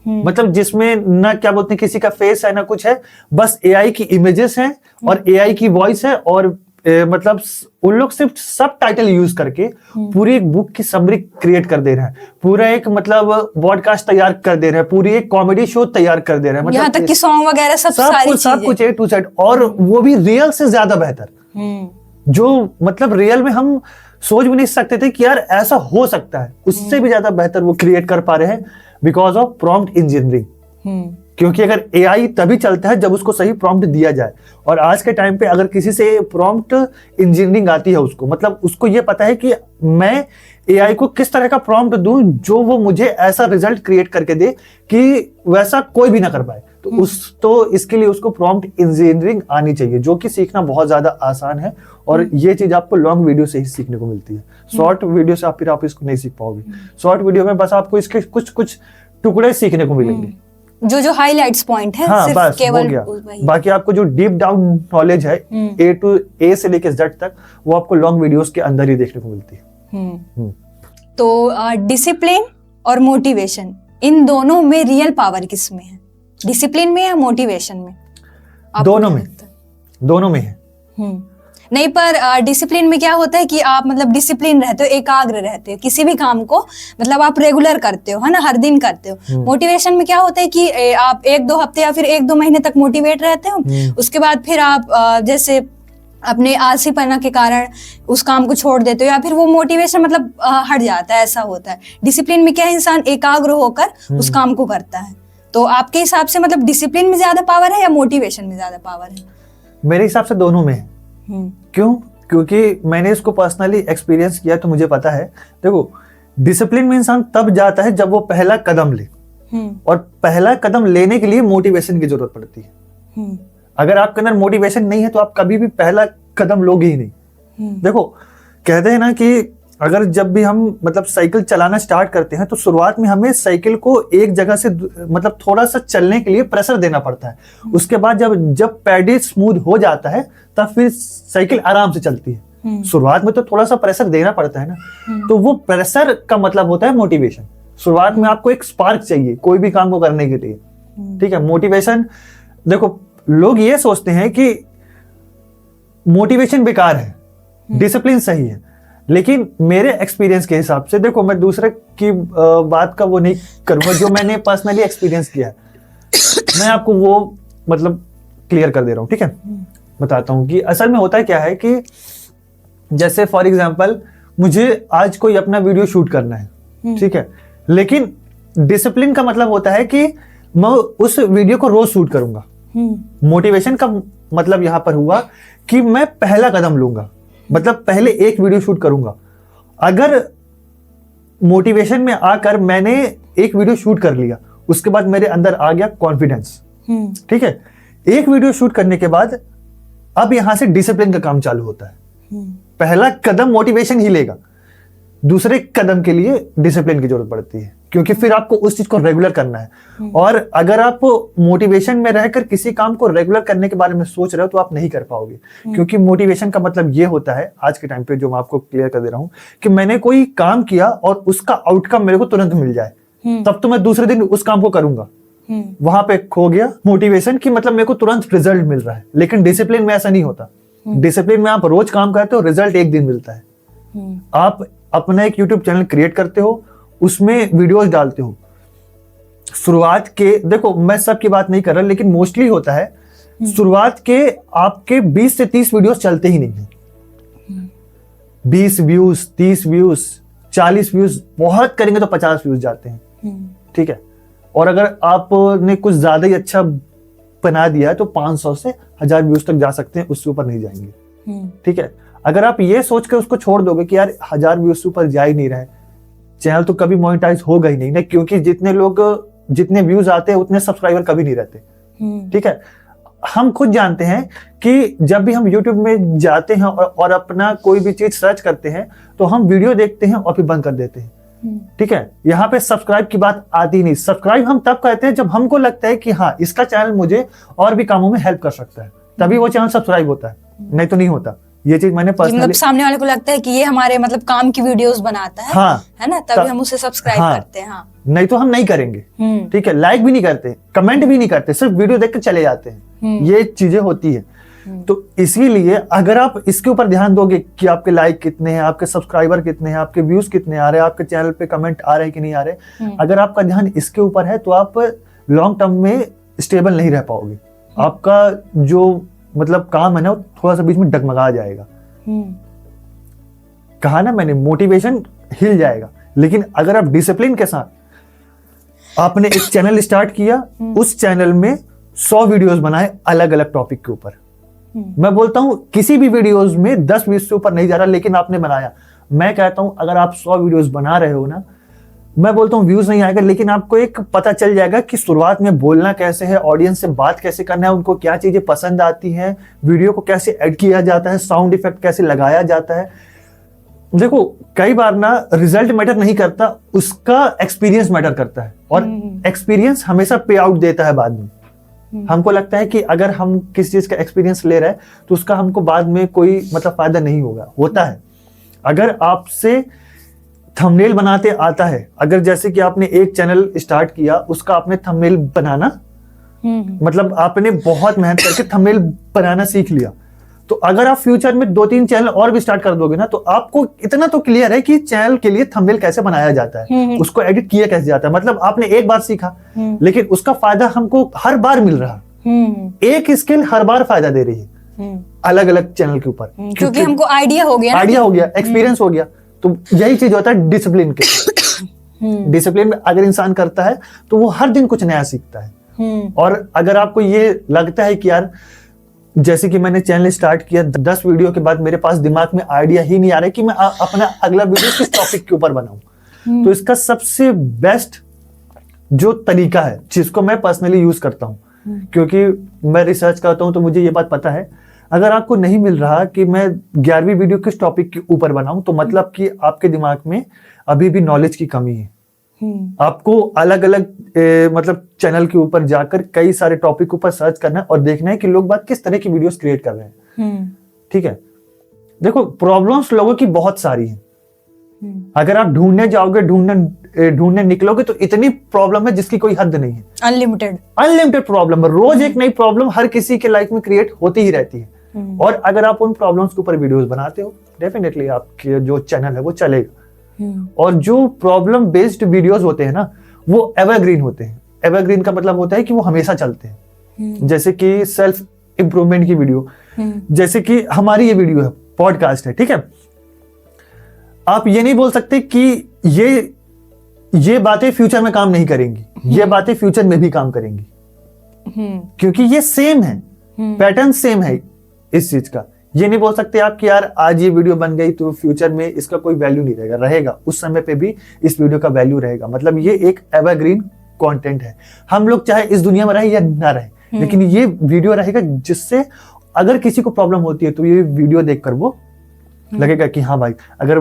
मतलब जिसमें ना क्या बोलते हैं किसी का फेस है ना कुछ है, बस एआई की इमेजेस हैं और एआई की वॉइस है और मतलब उन लोग सिर्फ सब टाइटल यूज करके पूरी एक बुक की समरी क्रिएट कर दे रहे हैं, पूरा एक मतलब पॉडकास्ट तैयार कर दे रहे हैं, पूरी एक कॉमेडी शो तैयार कर दे रहे हैं, मतलब यहाँ तक कि सॉन्ग वगैरह सब कुछ ए टू जेड, और वो भी रियल से ज्यादा बेहतर, जो मतलब रियल में हम सोच भी नहीं सकते थे कि यार ऐसा हो सकता है, उससे भी ज्यादा बेहतर वो क्रिएट कर पा रहे हैं बिकॉज ऑफ प्रॉम्प्ट इंजीनियरिंग। क्योंकि अगर एआई तभी चलता है जब उसको सही प्रॉम्प्ट दिया जाए, और आज के टाइम पे अगर किसी से प्रॉम्प्ट इंजीनियरिंग आती है, उसको मतलब उसको ये पता है कि मैं एआई को किस तरह का प्रॉम्प्ट दूं जो वो मुझे ऐसा रिजल्ट क्रिएट करके दे कि वैसा कोई भी ना कर पाए, तो इसके लिए उसको प्रॉम्प्ट इंजीनियरिंग आनी चाहिए, जो कि सीखना बहुत ज्यादा आसान है, और ये चीज आपको लॉन्ग वीडियो से ही सीखने को मिलती है। शॉर्ट वीडियो से आप इसको नहीं सीख पाओगे। शॉर्ट वीडियो में बस आपको इसके कुछ टुकड़े सीखने को मिलेंगे, जो हाइलाइट्स पॉइंट है, हाँ, सिर्फ बस केवल हो गया। बाकी आपको जो डीप डाउन नॉलेज है ए से लेकर जेड तक, वो आपको लॉन्ग वीडियोस के अंदर ही देखने को मिलती है। तो डिसिप्लिन और मोटिवेशन, इन दोनों में रियल पावर किस में है? डिसिप्लिन में या मोटिवेशन में? दोनों में है। नहीं, पर डिसिप्लिन में क्या होता है कि आप मतलब डिसिप्लिन रहते हो, एकाग्र रहते हो, किसी भी काम को मतलब आप रेगुलर करते हो, है ना, हर दिन करते हो। मोटिवेशन में क्या होता है कि आप 1-2 हफ्ते या फिर 1-2 महीने तक मोटिवेट रहते हो, उसके बाद फिर आप जैसे अपने आलसीपना के कारण उस काम को छोड़ देते हो, या फिर वो मोटिवेशन मतलब हट जाता है, ऐसा होता है। डिसिप्लिन में क्या है, इंसान एकाग्र होकर उस काम को करता है। तो आपके हिसाब से मतलब डिसिप्लिन में ज्यादा पावर है या मोटिवेशन में ज्यादा पावर है? मेरे हिसाब से दोनों में है। क्यों? क्योंकि मैंने इसको पर्सनली एक्सपीरियंस किया, तो मुझे पता है। देखो, डिसिप्लिन में इंसान तब जाता है जब वो पहला कदम ले, और पहला कदम लेने के लिए मोटिवेशन की जरूरत पड़ती है। अगर आपके अंदर मोटिवेशन नहीं है तो आप कभी भी पहला कदम लोगे ही नहीं। देखो, कहते हैं ना कि अगर जब भी हम मतलब साइकिल चलाना स्टार्ट करते हैं, तो शुरुआत में हमें साइकिल को एक जगह से मतलब थोड़ा सा चलने के लिए प्रेशर देना पड़ता है। उसके बाद जब पैडल स्मूथ हो जाता है, तब फिर साइकिल आराम से चलती है। शुरुआत में तो थोड़ा सा प्रेशर देना पड़ता है ना, तो वो प्रेशर का मतलब होता है मोटिवेशन। शुरुआत में आपको एक स्पार्क चाहिए कोई भी काम को करने के लिए, ठीक है। मोटिवेशन, देखो, लोग ये सोचते हैं कि मोटिवेशन बेकार है, डिसिप्लिन सही है, लेकिन मेरे एक्सपीरियंस के हिसाब से, देखो, मैं दूसरे की बात का वो नहीं करूंगा, जो मैंने पर्सनली एक्सपीरियंस किया है मैं आपको वो मतलब क्लियर कर दे रहा हूँ, ठीक है। बताता हूँ कि असल में होता है क्या है कि जैसे फॉर एग्जांपल मुझे आज कोई अपना वीडियो शूट करना है, ठीक है, लेकिन डिसिप्लिन का मतलब होता है कि मैं उस वीडियो को रोज शूट करूंगा। मोटिवेशन का मतलब यहां पर हुआ कि मैं पहला कदम लूंगा, मतलब पहले एक वीडियो शूट करूंगा। अगर मोटिवेशन में आकर मैंने एक वीडियो शूट कर लिया, उसके बाद मेरे अंदर आ गया कॉन्फिडेंस, ठीक है। एक वीडियो शूट करने के बाद अब यहां से डिसिप्लिन का काम चालू होता है। पहला कदम मोटिवेशन ही लेगा, दूसरे कदम के लिए डिसिप्लिन की जरूरत पड़ती है, क्योंकि फिर आपको उस चीज को रेगुलर करना है। और अगर आप मोटिवेशन में रहकर किसी काम को रेगुलर करने के बारे में सोच रहे हो तो आप नहीं कर पाओगे, क्योंकि मोटिवेशन का मतलब ये होता है आज के टाइम पे, जो मैं आपको क्लियर कर दे रहा हूं, कि मैंने कोई काम किया और उसका आउटकम मेरे को तुरंत मिल जाए, तब तो मैं दूसरे दिन उस काम को करूंगा। वहां पे खो गया मोटिवेशन की, मतलब मेरे को तुरंत रिजल्ट मिल रहा है। लेकिन डिसिप्लिन में ऐसा नहीं होता। डिसिप्लिन में आप रोज काम करते हो, रिजल्ट एक दिन मिलता है। आप अपना एक यूट्यूब चैनल क्रिएट करते हो, उसमें वीडियोस डालते हो। शुरुआत के, देखो मैं सबकी बात नहीं कर रहा, लेकिन मोस्टली होता है शुरुआत के आपके 20 से 30 वीडियोस चलते ही नहीं है। 20 व्यूज, 30 व्यूज, 40 व्यूज, बहुत करेंगे तो 50 व्यूज जाते हैं, ठीक है। और अगर आपने कुछ ज्यादा ही अच्छा बना दिया है तो 500 से 1000 व्यूज तक जा सकते हैं, उससे ऊपर नहीं जाएंगे, ठीक है। अगर आप ये सोच के उसको छोड़ दोगे कि यार 1000 व्यूज से ऊपर जा ही नहीं रहे, चैनल तो कभी मोनेटाइज होगा ही नहीं ना, क्योंकि जितने व्यूज आते हैं उतने सब्सक्राइबर कभी नहीं रहते, ठीक है। हम खुद जानते हैं कि जब भी हम YouTube में जाते हैं और अपना कोई भी चीज सर्च करते हैं, तो हम वीडियो देखते हैं और फिर बंद कर देते हैं, ठीक है। यहाँ पे सब्सक्राइब की बात आती नहीं। सब्सक्राइब हम तब करते हैं जब हमको लगता है कि हाँ, इसका चैनल मुझे और भी कामों में हेल्प कर सकता है, तभी वो चैनल सब्सक्राइब होता है, नहीं तो नहीं होता। ये चीज मैंने पर्सनली, मतलब सामने वाले को लगता है कि ये हमारे मतलब काम की वीडियोस बनाता है, हाँ, है ना, तभी हम उसे सब्सक्राइब करते हैं। हाँ, नहीं तो हम नहीं करेंगे, ठीक है। लाइक भी नहीं करते, कमेंट भी नहीं करते, सिर्फ वीडियो देख के चले जाते हैं। ये चीजें होती है। तो इसीलिए अगर आप इसके ऊपर ध्यान दोगे कि आपके लाइक कितने हैं, आपके सब्सक्राइबर कितने हैं, आपके व्यूज कितने आ रहे हैं, आपके चैनल पे कमेंट आ रहे हैं कि नहीं आ रहे, अगर आपका ध्यान इसके ऊपर है तो आप लॉन्ग टर्म में स्टेबल नहीं रह पाओगे। आपका जो मतलब काम है ना, वो थोड़ा सा बीच में डगमगा जाएगा। कहा ना मैंने, मोटिवेशन हिल जाएगा। लेकिन अगर आप डिसिप्लिन के साथ आपने एक चैनल स्टार्ट किया, उस चैनल में 100 वीडियोस बनाए अलग अलग टॉपिक के ऊपर, मैं बोलता हूं किसी भी वीडियोस में 10-20 से ऊपर नहीं जा रहा, लेकिन आपने बनाया। मैं कहता हूं अगर आप 100 वीडियोस बना रहे हो ना, मैं बोलता हूं व्यूज नहीं आएगा, लेकिन आपको एक पता चल जाएगा कि शुरुआत में बोलना कैसे है, ऑडियंस से बात कैसे करना है, उनको क्या चीजें पसंद आती हैं, वीडियो को कैसे एड किया जाता है, साउंड इफेक्ट कैसे लगाया जाता है। देखो कई बार ना रिजल्ट मैटर नहीं करता, उसका एक्सपीरियंस मैटर करता है, और एक्सपीरियंस हमेशा पे आउट देता है बाद में। हमको लगता है कि अगर हम किसी चीज का एक्सपीरियंस ले रहे हैं तो उसका हमको बाद में कोई मतलब फायदा नहीं होता है। अगर आपसे थंबनेल बनाते आता है, अगर जैसे कि आपने एक चैनल स्टार्ट किया, उसका आपने थंबनेल बनाना मतलब आपने बहुत मेहनत करके थंबनेल बनाना सीख लिया, तो अगर आप फ्यूचर में 2-3 चैनल और भी स्टार्ट कर दोगे ना, तो आपको इतना तो क्लियर है कि चैनल के लिए थंबनेल कैसे बनाया जाता है, उसको एडिट किया कैसे जाता है। मतलब आपने एक बार सीखा, लेकिन उसका फायदा हमको हर बार मिल रहा। एक स्किल हर बार फायदा दे रही है अलग अलग चैनल के ऊपर, क्योंकि हमको आइडिया हो गया, एक्सपीरियंस हो गया। तो यही चीज होता है डिसिप्लिन के। डिसिप्लिन में अगर इंसान करता है तो वो हर दिन कुछ नया सीखता है। और अगर आपको ये लगता है कि यार जैसे कि मैंने चैनल स्टार्ट किया, 10 वीडियो के बाद मेरे पास दिमाग में आइडिया ही नहीं आ रहा है कि मैं अपना अगला वीडियो किस टॉपिक के ऊपर बनाऊं, तो इसका सबसे बेस्ट जो तरीका है, जिसको मैं पर्सनली यूज करता हूं, क्योंकि मैं रिसर्च करता हूं तो मुझे ये बात पता है, अगर आपको नहीं मिल रहा कि मैं 11वीं वीडियो किस टॉपिक के ऊपर बनाऊं, तो मतलब कि आपके दिमाग में अभी भी नॉलेज की कमी है। आपको अलग अलग मतलब चैनल के ऊपर जाकर कई सारे टॉपिक के ऊपर सर्च करना है और देखना है कि लोग बात किस तरह की वीडियोस क्रिएट कर रहे हैं। ठीक है, देखो प्रॉब्लम्स लोगों की बहुत सारी हैं। अगर आप ढूंढने जाओगे, ढूंढने निकलोगे, तो इतनी प्रॉब्लम है जिसकी कोई हद नहीं है। अनलिमिटेड प्रॉब्लम, रोज एक नई प्रॉब्लम हर किसी के लाइफ में क्रिएट होती ही रहती है। और अगर आप उन प्रॉब्लम्स के ऊपर वीडियोस बनाते हो, डेफिनेटली आपके जो चैनल है वो चलेगा। और जो प्रॉब्लम बेस्ड वीडियोस होते हैं ना, वो एवरग्रीन होते हैं। एवरग्रीन का मतलब होता है कि वो हमेशा चलते हैं। जैसे कि सेल्फ इंप्रूवमेंट की वीडियो, जैसे कि हमारी ये वीडियो है, पॉडकास्ट है, ठीक है। आप ये नहीं बोल सकते कि ये बातें फ्यूचर में काम नहीं करेंगी, ये बातें फ्यूचर में भी काम करेंगी, क्योंकि ये सेम है, पैटर्न सेम है इस चीज का। ये नहीं बोल सकते आप कि यार आज ये वीडियो बन गई तो फ्यूचर में इसका कोई वैल्यू नहीं रहेगा, उस समय पे भी इस वीडियो का वैल्यू रहेगा। मतलब ये एक एवरग्रीन कंटेंट है। हम लोग चाहे इस दुनिया में रहे या ना रहे, लेकिन ये वीडियो रहेगा जिससे अगर किसी को प्रॉब्लम होती है तो ये वीडियो देखकर वो लगेगा कि हाँ भाई, अगर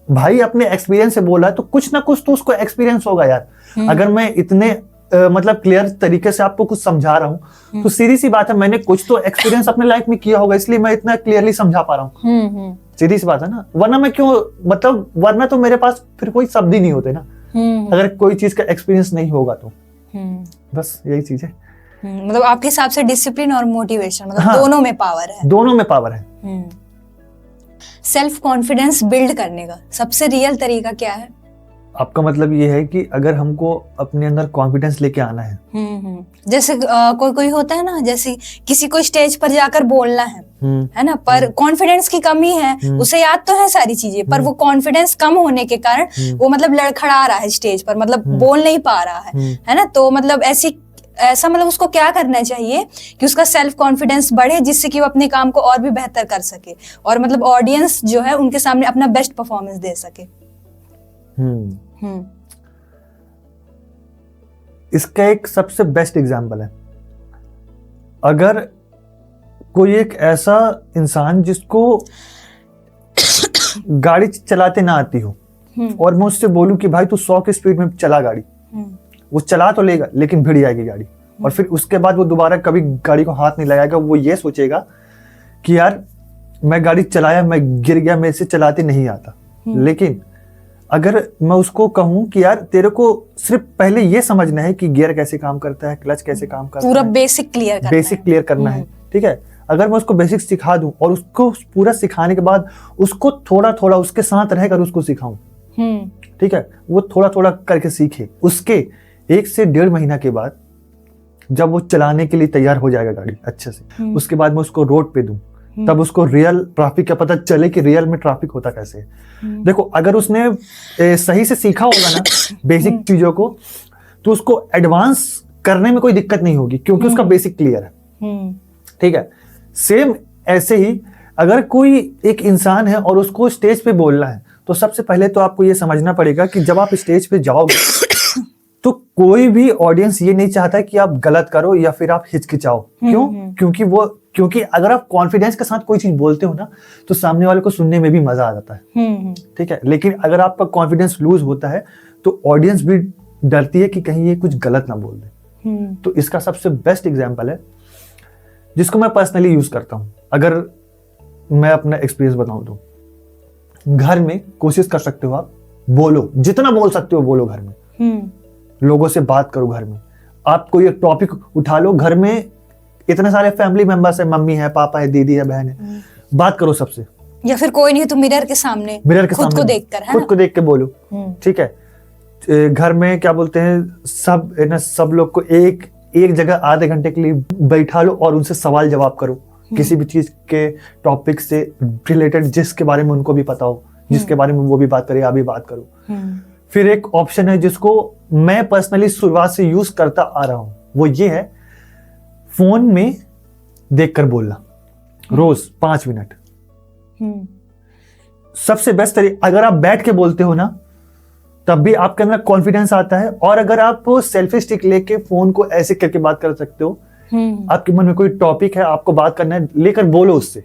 भाई अपने एक्सपीरियंस से बोला है तो कुछ ना कुछ तो उसको एक्सपीरियंस होगा यार। अगर मैं इतने मतलब क्लियर तरीके से आपको कुछ समझा रहा हूँ तो सीधी सी बात है, मैंने कुछ तो एक्सपीरियंस अपने लाइफ में किया होगा, इसलिए मैं इतना क्लियरली समझा पा रहा हूँ। सीधी सी बात है ना, वरना मैं क्यों, मतलब वरना तो मेरे पास फिर कोई शब्द ही नहीं होते ना, अगर कोई चीज का एक्सपीरियंस नहीं होगा तो। बस यही चीज है। मतलब आपके हिसाब से डिसिप्लिन और मोटिवेशन मतलब दोनों में पावर है। दोनों में पावर है। सेल्फ कॉन्फिडेंस बिल्ड करने का सबसे रियल तरीका क्या है? आपका मतलब ये है कि अगर हमको अपने अंदर कॉन्फिडेंस लेके आना है, जैसे कोई होता है ना, जैसे किसी को स्टेज पर जाकर बोलना है ना, पर कॉन्फिडेंस की कमी है, उसे याद तो है सारी चीजें, पर वो कॉन्फिडेंस कम होने के कारण वो मतलब लड़खड़ा रहा है स्टेज पर, मतलब बोल नहीं पा रहा है ना। तो मतलब ऐसा मतलब उसको क्या करना चाहिए कि उसका सेल्फ कॉन्फिडेंस बढ़े, जिससे कि वो अपने काम को और भी बेहतर कर सके और मतलब ऑडियंस जो है उनके सामने अपना बेस्ट परफॉर्मेंस दे सके। इसका एक सबसे बेस्ट एग्जांपल है, अगर कोई एक ऐसा इंसान जिसको गाड़ी चलाते ना आती हो और मैं उससे बोलूं कि भाई तू 100 की स्पीड में चला गाड़ी, वो चला तो लेगा लेकिन भिड़ जाएगी गाड़ी, और फिर उसके बाद वो दोबारा कभी गाड़ी को हाथ नहीं लगाएगा। वो ये सोचेगा कि यार मैं गाड़ी चलाया, मैं गिर गया, मेरे से चलाते नहीं आता। लेकिन अगर मैं उसको कहूं कि यार तेरे को सिर्फ पहले ये समझना है कि गियर कैसे काम करता है, क्लच कैसे काम करता है, पूरा बेसिक क्लियर करना है, ठीक है। अगर मैं उसको बेसिक सिखा दूं और उसको पूरा सिखाने के बाद उसको थोड़ा थोड़ा उसके साथ रहकर उसको सिखाऊं, ठीक है, वो थोड़ा थोड़ा करके सीखे, उसके 1 से 1.5 महीना के बाद जब वो चलाने के लिए तैयार हो जाएगा गाड़ी अच्छे से, उसके बाद मैं उसको रोड पे दूं, तब उसको रियल ट्रैफिक का पता चले कि रियल में ट्रैफिक होता कैसे है। देखो अगर उसने सही से सीखा होगा ना बेसिक चीजों को, तो उसको एडवांस करने में कोई दिक्कत नहीं होगी क्योंकि उसका बेसिक क्लियर है। ठीक है, सेम ऐसे ही अगर कोई एक इंसान है और उसको स्टेज पे बोलना है, तो सबसे पहले तो आपको ये समझना पड़ेगा कि जब आप स्टेज पे जाओगे तो कोई भी ऑडियंस ये नहीं चाहता कि आप गलत करो या फिर आप हिचकिचाओ। क्यों? क्योंकि अगर आप कॉन्फिडेंस के साथ कोई चीज बोलते हो ना, तो सामने वाले को सुनने में भी मजा आ जाता है। ठीक है, लेकिन अगर आपका कॉन्फिडेंस लूज होता है तो ऑडियंस भी डरती है कि कहीं ये कुछ गलत ना बोल दे। तो इसका सबसे बेस्ट एग्जाम्पल है जिसको मैं पर्सनली यूज करता हूं। अगर मैं अपना एक्सपीरियंस बताऊं तो घर में कोशिश कर सकते हो, आप बोलो, जितना बोल सकते हो बोलो, घर में लोगों से बात करो। घर में आप कोई एक टॉपिक उठा लो, घर में इतने सारे फैमिली मेंबर्स है, मम्मी है, पापा है, दीदी है, बहन है, बात करो सबसे। या फिर कोई नहीं तो मिरर के सामने खुद को देखकर, खुद को देख के बोलो। ठीक है, घर में क्या बोलते हैं, सब लोग को एक जगह आधे घंटे के लिए बैठा लो और उनसे सवाल जवाब करो, किसी भी चीज के टॉपिक से रिलेटेड, जिसके बारे में उनको भी पता हो, जिसके बारे में वो भी बात करे, आप भी बात करो। फिर एक ऑप्शन है जिसको मैं पर्सनली शुरुआत से यूज करता आ रहा हूं, वो ये है फोन में देखकर बोलना, रोज 5 मिनट। सबसे बेस्ट तरीका, अगर आप बैठ के बोलते हो ना तब भी आपके अंदर कॉन्फिडेंस आता है, और अगर आप सेल्फी स्टिक लेके फोन को ऐसे करके बात कर सकते हो, आपके मन में कोई टॉपिक है, आपको बात करना है, लेकर बोलो उससे।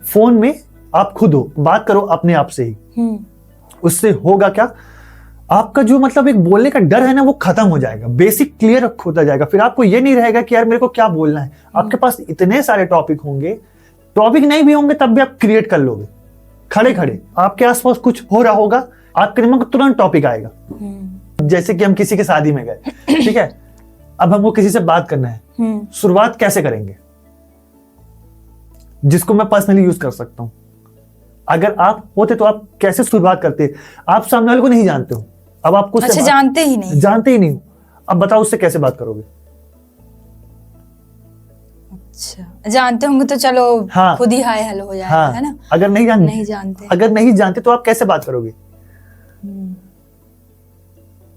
फोन में आप खुद हो, बात करो अपने आप से ही। उससे होगा क्या, आपका जो मतलब एक बोलने का डर है ना, वो खत्म हो जाएगा, बेसिक क्लियर होता जाएगा। फिर आपको ये नहीं रहेगा कि यार मेरे को क्या बोलना है। आपके पास इतने सारे टॉपिक होंगे, टॉपिक नहीं भी होंगे तब भी आप क्रिएट कर लोगे। खड़े खड़े आपके आसपास कुछ हो रहा होगा, आपके दिमाग में तुरंत टॉपिक आएगा। जैसे कि हम किसी के शादी में गए, ठीक है, अब हमको किसी से बात करना है, शुरुआत कैसे करेंगे, जिसको मैं पर्सनली यूज कर सकता हूं। अगर आप होते तो आप कैसे शुरुआत करते? आप सामने वाले को नहीं जानते हो, अब आपको जानते ही नहीं हो, अब बताओ उससे कैसे बात करोगे? अच्छा, जानते होंगे तो चलो खुद ही हाय हेलो हो जाएगा, है ना। अगर नहीं जानते तो आप कैसे बात करोगे?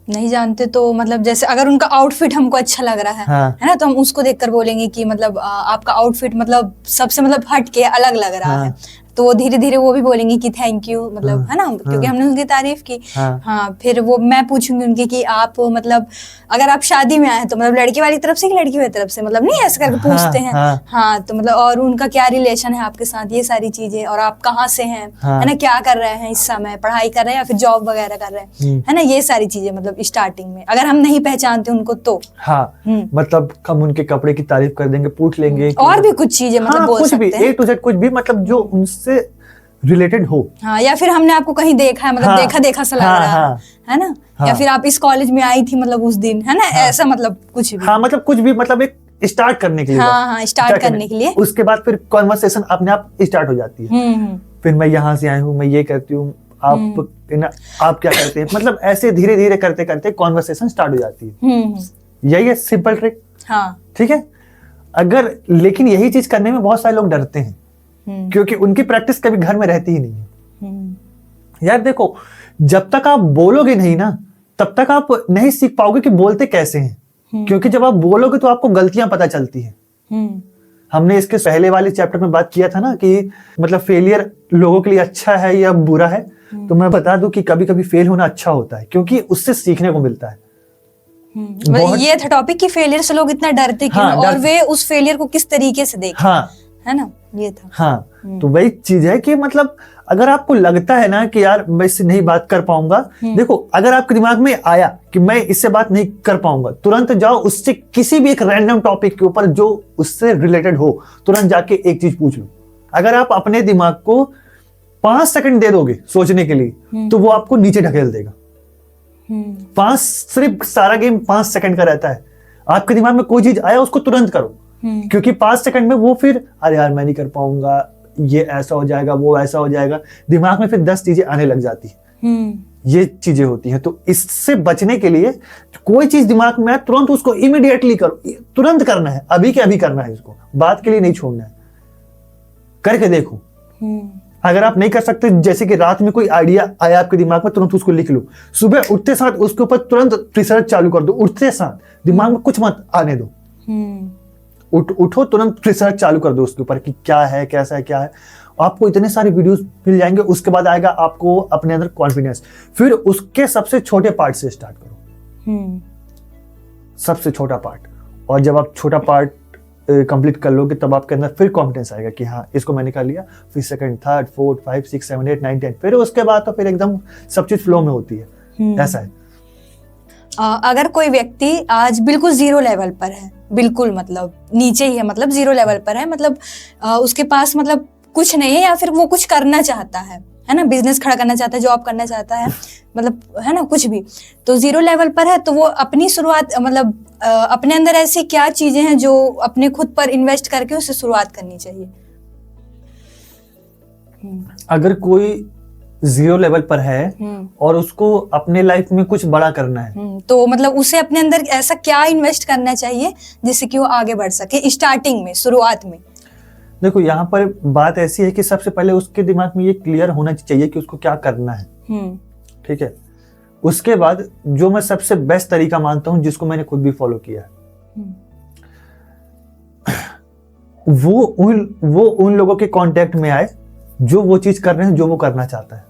नहीं जानते तो मतलब जैसे अगर उनका आउटफिट हमको अच्छा लग रहा है ना, तो हम उसको देखकर बोलेंगे कि मतलब आपका आउटफिट मतलब सबसे मतलब हट के अलग लग रहा है, तो वो धीरे धीरे वो भी बोलेंगे कि थैंक यू, मतलब है ना, क्योंकि हमने उनकी तारीफ की। फिर वो मैं पूछूंगी उनकी कि आप मतलब अगर आप शादी में आए तो मतलब लड़की वाली तरफ से कि लड़की वाली तरफ से, मतलब नहीं ऐसे करके पूछते हैं। तो मतलब और उनका क्या रिलेशन है आपके साथ, ये सारी चीजें, और आप कहाँ से हैं, है ना, क्या कर रहे हैं इस समय, पढ़ाई कर रहे हैं या फिर जॉब वगैरह कर रहे हैं, है ना, ये सारी चीजें मतलब स्टार्टिंग में अगर हम नहीं पहचानते उनको तो मतलब हम उनके कपड़े की तारीफ कर देंगे, पूछ लेंगे और भी कुछ चीजें मतलब बोल सकते हैं, A to Z कुछ भी, मतलब जो उनसे रिलेटेड हो। या फिर हमने आपको कहीं देखा है, मतलब देखा सा लग रहा है ना, या फिर आप इस कॉलेज में आई थी मतलब उस दिन, है ना, ऐसा मतलब कुछ भी, मतलब कुछ भी, मतलब एक स्टार्ट करने के लिए, स्टार्ट करने के लिए। उसके बाद फिर कॉन्वर्सेशन अपने आप स्टार्ट हो जाती है। फिर मैं यहाँ से आई हूँ, मैं ये करती हूँ, आप क्या करते हैं, मतलब ऐसे धीरे धीरे करते करते कॉन्वर्सेशन स्टार्ट हो जाती है। यही है सिंपल ट्रिक। ठीक है, लेकिन यही चीज करने में बहुत सारे लोग डरते हैं क्योंकि उनकी प्रैक्टिस कभी घर में रहती ही नहीं है। यार देखो, जब तक आप बोलोगे नहीं ना, तब तक आप नहीं सीख पाओगे कि बोलते कैसे हैं, क्योंकि जब आप बोलोगे तो आपको गलतियां पता चलती हैं। हमने इसके पहले वाले चैप्टर में बात किया था ना कि मतलब फेलियर लोगों के लिए अच्छा है या बुरा है, तो मैं बता दूं कि कभी कभी फेल होना अच्छा होता है क्योंकि उससे सीखने को मिलता है। ये था टॉपिक कि फेलियर से लोग इतना डरते क्यों, और वे उस फेलियर को किस तरीके से देखें, है ना, ये था। तो वही चीज है कि मतलब अगर आपको लगता है ना कि यार मैं इससे नहीं बात कर पाऊंगा, देखो अगर आपके दिमाग में आया कि मैं इससे बात नहीं कर पाऊंगा, तुरंत जाओ उससे किसी भी एक रैंडम टॉपिक के ऊपर जो उससे रिलेटेड हो, तुरंत जाके एक चीज पूछ लो। अगर आप अपने दिमाग को 5 सेकंड दे दोगे सोचने के लिए, तो वो आपको नीचे ढकेल देगा। सिर्फ सारा गेम 5 सेकंड का रहता है। आपके दिमाग में कोई चीज आया उसको तुरंत करो, क्योंकि 5 सेकंड में वो फिर अरे यार मैं नहीं कर पाऊंगा, ये ऐसा हो जाएगा, वो ऐसा हो जाएगा, दिमाग में फिर 10 चीजें आने लग जाती है। ये चीजें होती हैं। तो इससे बचने के लिए कोई चीज दिमाग में आए तुरंत उसको इमीडिएटली करो, तुरंत करना है, अभी के अभी करना है, इसको बात के लिए नहीं छोड़ना है, करके देखो। अगर आप नहीं कर सकते, जैसे कि रात में कोई आइडिया आया आपके दिमाग में, तुरंत उसको लिख लो, सुबह उठते साथ उसके ऊपर तुरंत रिसर्च चालू कर दो, उठते साथ दिमाग में कुछ मत आने दो, उठो तुरंत रिसर्च चालू कर दो उसके ऊपर कि क्या है, कैसा है, क्या है। आपको इतने सारे वीडियोस मिल जाएंगे। उसके बाद आएगा आपको अपने अंदर कॉन्फिडेंस, फिर उसके सबसे छोटे पार्ट से स्टार्ट करो, सबसे छोटा पार्ट। और जब आप छोटा पार्ट कंप्लीट कर लोगे तब आपके अंदर फिर कॉन्फिडेंस आएगा कि हाँ इसको मैंने कर लिया, फिर सेकंड, थर्ड, फोर्थ, 5, 6, 7, 8, 9, 10, फिर उसके बाद तो फिर एकदम सब चीज फ्लो में होती है। ऐसा है। अगर कोई व्यक्ति आज बिल्कुल जीरो लेवल पर है, बिल्कुल मतलब नीचे ही है, मतलब जीरो लेवल पर है, मतलब उसके पास मतलब कुछ नहीं है, या फिर वो कुछ करना चाहता है ना, बिजनेस खड़ा करना चाहता है, जॉब करना चाहता है, मतलब है ना, कुछ भी, तो जीरो लेवल पर है, तो वो अपनी शुरुआत मतलब अपने अंदर ऐसी क्या चीजें हैं जो अपने खुद पर इन्वेस्ट करके उससे शुरुआत करनी चाहिए? अगर कोई जीरो लेवल पर है और उसको अपने लाइफ में कुछ बड़ा करना है, तो मतलब उसे अपने अंदर ऐसा क्या इन्वेस्ट करना चाहिए जिससे कि वो आगे बढ़ सके स्टार्टिंग में, शुरुआत में? देखो यहाँ पर बात ऐसी है कि सबसे पहले उसके दिमाग में ये क्लियर होना चाहिए कि उसको क्या करना है। ठीक है। उसके बाद जो मैं सबसे बेस्ट तरीका मानता हूं, जिसको मैंने खुद भी फॉलो किया है, वो उन लोगों के कांटेक्ट में आए जो वो चीज कर रहे हैं जो वो करना चाहता है।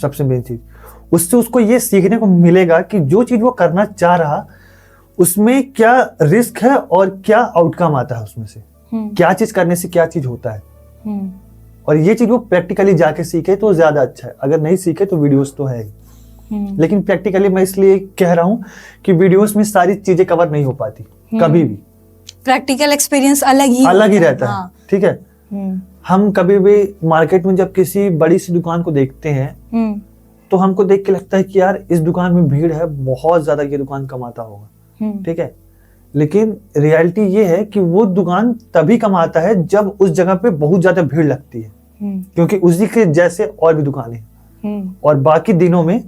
सबसे मेन चीज, उससे उसको ये सीखने को मिलेगा कि जो चीज वो करना चाह रहा उसमें क्या रिस्क है और क्या आउटकम आता है उसमें से, क्या चीज करने से क्या चीज होता है। और ये चीज वो प्रैक्टिकली जाके सीखे तो ज्यादा अच्छा है। अगर नहीं सीखे तो वीडियोस तो है ही, लेकिन प्रैक्टिकली मैं इसलिए कह रहा हूं कि वीडियोस में सारी चीजें कवर नहीं हो पाती कभी भी। प्रैक्टिकल एक्सपीरियंस अलग ही रहता है। ठीक है। हम कभी भी मार्केट में जब किसी बड़ी सी दुकान को देखते हैं तो हमको देख के लगता है कि यार इस दुकान में भीड़ है, बहुत ज्यादा ये दुकान कमाता होगा। ठीक है। लेकिन रियलिटी ये है कि वो दुकान तभी कमाता है जब उस जगह पे बहुत ज्यादा भीड़ लगती है, क्योंकि उसी के जैसे और भी दुकानें हैं, और बाकी दिनों में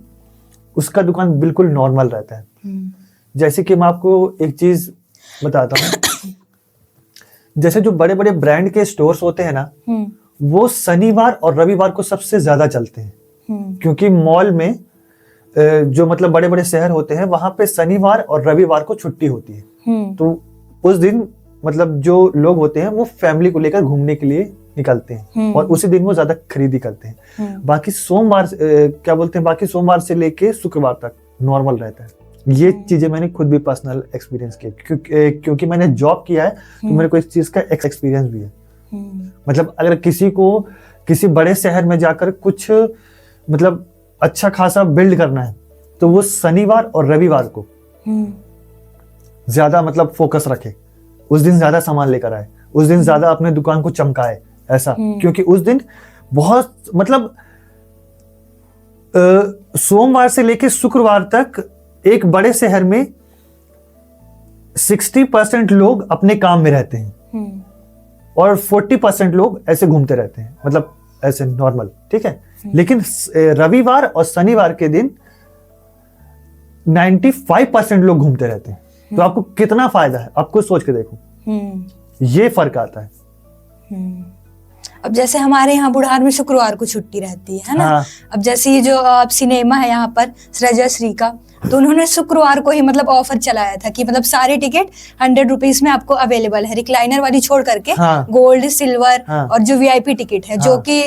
उसका दुकान बिल्कुल नॉर्मल रहता है। जैसे कि मैं आपको एक चीज बताता हूँ, जैसे जो बड़े बड़े ब्रांड के स्टोर्स होते हैं ना, वो शनिवार और रविवार को सबसे ज्यादा चलते हैं, क्योंकि मॉल में जो मतलब बड़े बड़े शहर होते हैं वहां पे शनिवार और रविवार को छुट्टी होती है। तो उस दिन मतलब जो लोग होते हैं वो फैमिली को लेकर घूमने के लिए निकलते हैं, और उसी दिन वो ज्यादा खरीदी करते हैं। बाकी बाकी सोमवार से लेके शुक्रवार तक नॉर्मल रहता है। ये चीजें मैंने खुद भी पर्सनल एक्सपीरियंस की, क्योंकि मैंने जॉब किया है तो मेरे को इस चीज का एक्सपीरियंस भी है। मतलब अगर किसी को किसी बड़े शहर में जाकर कुछ मतलब अच्छा खासा बिल्ड करना है तो वो शनिवार और रविवार को ज्यादा मतलब फोकस रखे, उस दिन ज्यादा सामान लेकर आए, उस दिन ज्यादा अपने दुकान को चमकाए, ऐसा। क्योंकि उस दिन बहुत मतलब सोमवार से लेकर शुक्रवार तक एक बड़े शहर में 60% लोग अपने काम में रहते हैं और 40% लोग ऐसे घूमते रहते हैं, मतलब ऐसे नॉर्मल। ठीक है। लेकिन रविवार और शनिवार के दिन 95% लोग घूमते रहते हैं। तो आपको कितना फायदा है, आपको सोच के देखो। ये फर्क आता है। अब जैसे हमारे यहाँ बुढ़ार में शुक्रवार को छुट्टी रहती है ना। हाँ। अब जैसे ये जो सिनेमा है यहाँ पर रजश्री का, तो उन्होंने शुक्रवार को ही मतलब ऑफर चलाया था कि मतलब सारे टिकट 100 रुपीज में आपको अवेलेबल है, रिक्लाइनर वाली छोड़ करके। हाँ। गोल्ड, सिल्वर, हाँ। और जो वीआईपी टिकट है, जो कि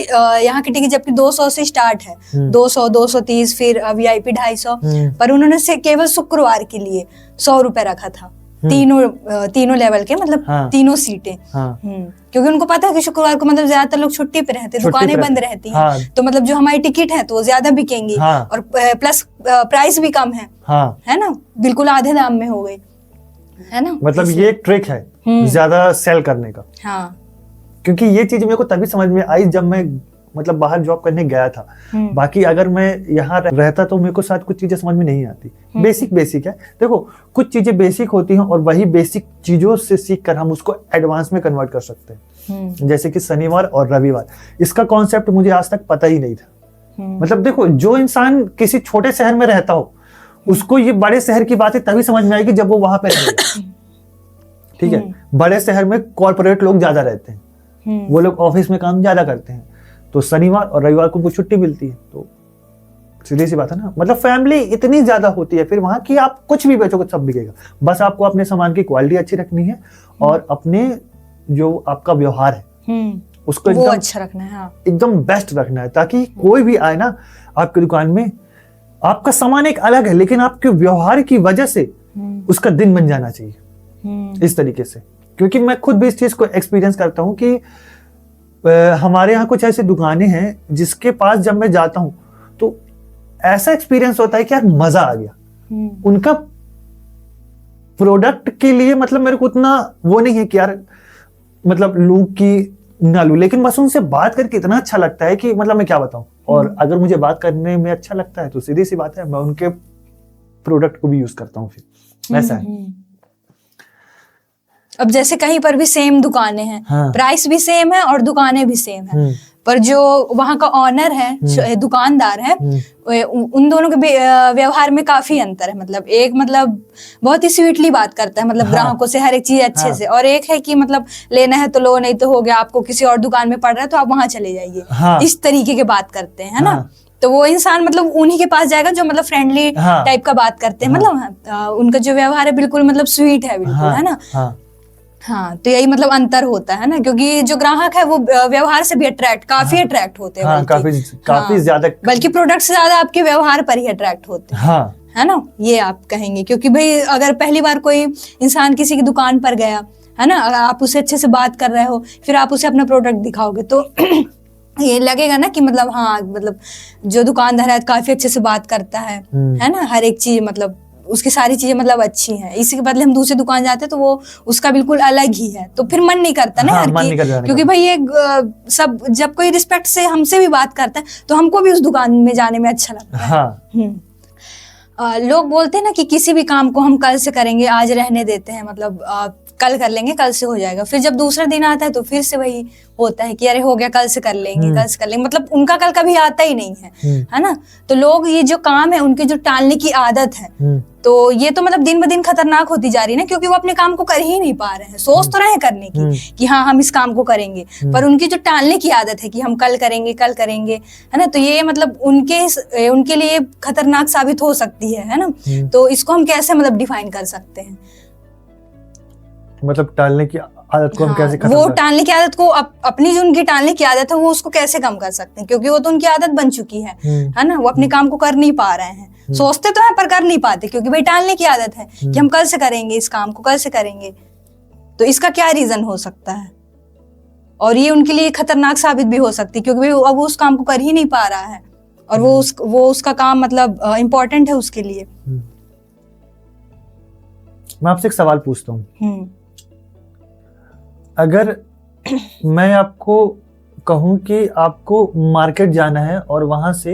यहाँ की टिकट जबकि 200 से स्टार्ट है, 200, 230, फिर वीआईपी 250, पर उन्होंने से केवल शुक्रवार के लिए 100 रुपए रखा था। तीनों लेवल के मतलब तीनों सीटें। क्योंकि उनको पता है कि शुक्रवार को मतलब ज्यादातर लोग छुट्टी पे रहते हैं, दुकानें बंद रहती हैं, तो मतलब जो हमारी टिकट है तो वो ज्यादा बिकेंगी, और प्लस प्राइस भी कम है ना, बिल्कुल आधे दाम में हो गई, है ना। मतलब ये एक ट्रिक है ज्यादा सेल करने का। हाँ। क्योंकि ये चीज मेरे को तभी समझ में आई जब मैं मतलब बाहर जॉब करने गया था। बाकी अगर मैं यहाँ रहता तो मेरे को शायद कुछ चीजें समझ में नहीं आती। बेसिक है। देखो कुछ चीजें बेसिक होती हैं और वही बेसिक चीजों से सीख कर हम उसको एडवांस में कन्वर्ट कर सकते हैं। जैसे कि शनिवार और रविवार, इसका कॉन्सेप्ट मुझे आज तक पता ही नहीं था। मतलब देखो, जो इंसान किसी छोटे शहर में रहता हो उसको ये बड़े शहर की बातें तभी समझ में आएगी जब वो वहां पे रहेगा। ठीक है, बड़े शहर में कॉर्पोरेट लोग ज्यादा रहते हैं, वो लोग ऑफिस में काम ज्यादा करते हैं, तो शनिवार और रविवार को उनको छुट्टी मिलती है। तो सीधी सी बात है ना, मतलब फैमिली इतनी ज्यादा होती है फिर वहां कि आप कुछ भी बेचोगे सब बिकेगा। बस आपको अपने सामान की क्वालिटी अच्छी रखनी है और अपने जो आपका व्यवहार है उसको वो अच्छा रखना है। हाँ। एकदम बेस्ट रखना है, ताकि कोई भी आए ना आपकी दुकान में, आपका सामान एक अलग है लेकिन आपके व्यवहार की वजह से उसका दिन बन जाना चाहिए इस तरीके से। क्योंकि मैं खुद भी इस चीज को एक्सपीरियंस करता हूँ कि हमारे यहाँ कुछ ऐसी दुकानें हैं जिसके पास जब मैं जाता हूँ तो ऐसा एक्सपीरियंस होता है कि यार मजा आ गया। उनका प्रोडक्ट के लिए मतलब मेरे को उतना वो नहीं है कि यार मतलब लूं की ना लूं, लेकिन बस उनसे बात करके इतना अच्छा लगता है कि मतलब मैं क्या बताऊं। और अगर मुझे बात करने में अच्छा लगता है तो सीधी सी बात है मैं उनके प्रोडक्ट को भी यूज करता हूँ, फिर ऐसा है। अब जैसे कहीं पर भी सेम दुकानें हैं, हाँ। प्राइस भी सेम है और दुकानें भी सेम है, पर जो वहाँ का ऑनर है, दुकानदार है, उन दोनों के व्यवहार में काफी अंतर है। मतलब एक मतलब बहुत ही स्वीटली बात करता है, मतलब ग्राहकों से हर एक चीज अच्छे से, और एक है कि मतलब लेना है तो लो, नहीं तो हो गया, आपको किसी और दुकान में पड़ रहा है तो आप वहां चले जाइए, इस तरीके के बात करते हैं, है ना। तो वो इंसान मतलब उन्हीं के पास जाएगा जो मतलब फ्रेंडली टाइप का बात करते हैं, मतलब उनका जो व्यवहार है बिल्कुल मतलब स्वीट है, बिल्कुल, है ना। हाँ, तो यही मतलब अंतर होता है ना, क्योंकि जो ग्राहक है वो व्यवहार से भी काफी अट्रैक्ट होते हैं, काफी ज्यादा, बल्कि प्रोडक्ट से ज्यादा आपके व्यवहार पर ही अट्रैक्ट होते हैं, है ना, ये आप कहेंगे। क्योंकि भाई अगर पहली बार कोई इंसान किसी की दुकान पर गया, है ना, अगर आप उसे अच्छे से बात कर रहे हो, फिर आप उसे अपना प्रोडक्ट दिखाओगे तो ये लगेगा ना कि मतलब हाँ, मतलब जो दुकानदार है काफी अच्छे से बात करता है ना, हर एक चीज मतलब उसकी सारी चीजें मतलब अच्छी हैं। इसी के बदले हम दूसरी दुकान जाते हैं तो वो उसका बिल्कुल अलग ही है, तो फिर मन नहीं करता ना यार, क्योंकि भाई ये सब जब कोई रिस्पेक्ट से हमसे भी बात करता है तो हमको भी उस दुकान में जाने में अच्छा लगता है। लोग बोलते हैं ना कि किसी भी काम को हम कल से करेंगे, आज रहने देते हैं, मतलब कल कर लेंगे, कल से हो जाएगा। फिर जब दूसरा दिन आता है तो फिर से वही होता है कि अरे हो गया, कल से कर लेंगे, कल से कर लेंगे, मतलब उनका कल कभी आता ही नहीं है ना। तो लोग ये जो काम है उनके जो टालने की आदत है, तो ये तो मतलब दिन ब दिन खतरनाक होती जा रही है ना, क्योंकि वो अपने काम को कर ही नहीं पा रहे हैं। सोच तो रहे हैं करने की कि हाँ हम इस काम को करेंगे, पर उनकी जो टालने की आदत है कि हम कल करेंगे, कल करेंगे, है ना, तो ये मतलब उनके लिए खतरनाक साबित हो सकती है ना। तो इसको हम कैसे मतलब डिफाइन कर सकते हैं, मतलब टालने की आदत को हम कैसे खत्म वो टालने की आदत को अपनी जो उनकी टालने की आदत है वो उसको कैसे कम कर सकते हैं, क्योंकि वो तो उनकी आदत बन चुकी है ना, वो अपने काम को कर नहीं पा रहे हैं। सोचते तो है पर कर नहीं पाते, क्योंकि भाई टालने की आदत है कि हम कल से करेंगे, इस काम को कल से करेंगे। तो इसका क्या रीजन हो सकता है, और ये उनके लिए खतरनाक साबित भी हो सकती है, क्योंकि भाई अब वो उस काम को कर ही नहीं पा रहा है और वो उसका काम मतलब इम्पोर्टेंट है उसके लिए। मैं आपसे एक सवाल पूछता हूँ, अगर मैं आपको कहूं कि आपको मार्केट जाना है और वहां से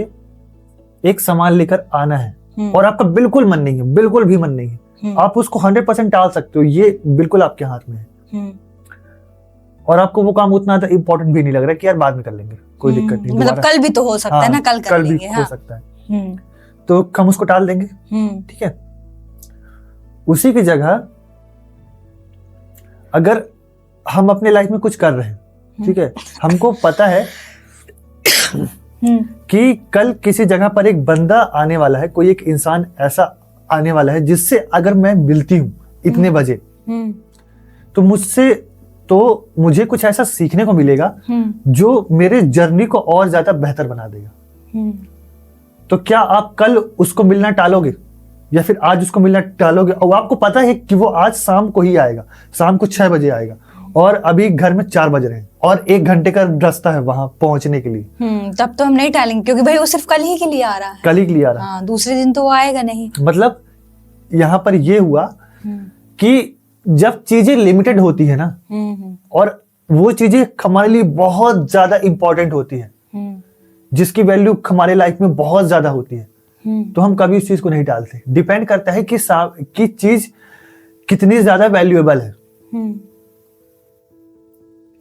एक सामान लेकर आना है और आपका बिल्कुल मन नहीं है, बिल्कुल भी मन नहीं है, आप उसको 100% टाल सकते हो, ये बिल्कुल आपके हाथ में है, और आपको वो काम उतना ज्यादा इम्पोर्टेंट भी नहीं लग रहा है कि यार बाद में कर लेंगे, कोई दिक्कत नहीं, मतलब कल भी तो हो सकता है ना, कल भी हो सकता है, तो हम उसको टाल देंगे, ठीक है। उसी की जगह अगर हम अपने लाइफ में कुछ कर रहे हैं, ठीक है, हमको पता है कि कल किसी जगह पर एक बंदा आने वाला है, कोई एक इंसान ऐसा आने वाला है जिससे अगर मैं मिलती हूँ इतने बजे तो मुझे कुछ ऐसा सीखने को मिलेगा जो मेरे जर्नी को और ज्यादा बेहतर बना देगा। तो क्या आप कल उसको मिलना टालोगे या फिर आज उसको मिलना टालोगे? और आपको पता है कि वो आज शाम को ही आएगा, शाम को 6 बजे आएगा, और अभी घर में 4 बज रहे हैं और 1 घंटे का रास्ता है वहां पहुंचने के लिए, तब तो हम नहीं टालेंगे, क्योंकि भाई वो सिर्फ कल ही के लिए आ रहा है, कल ही के लिए आ रहा है। हाँ, दूसरे दिन तो वो आएगा नहीं। मतलब यहाँ पर ये हुआ कि जब चीजें लिमिटेड होती है ना, और वो चीजें हमारे लिए बहुत ज्यादा इंपॉर्टेंट होती है, जिसकी वैल्यू हमारे लाइफ में बहुत ज्यादा होती है, तो हम कभी उस चीज को नहीं टालते। डिपेंड करता है कि चीज कितनी ज्यादा वैल्यूएबल है,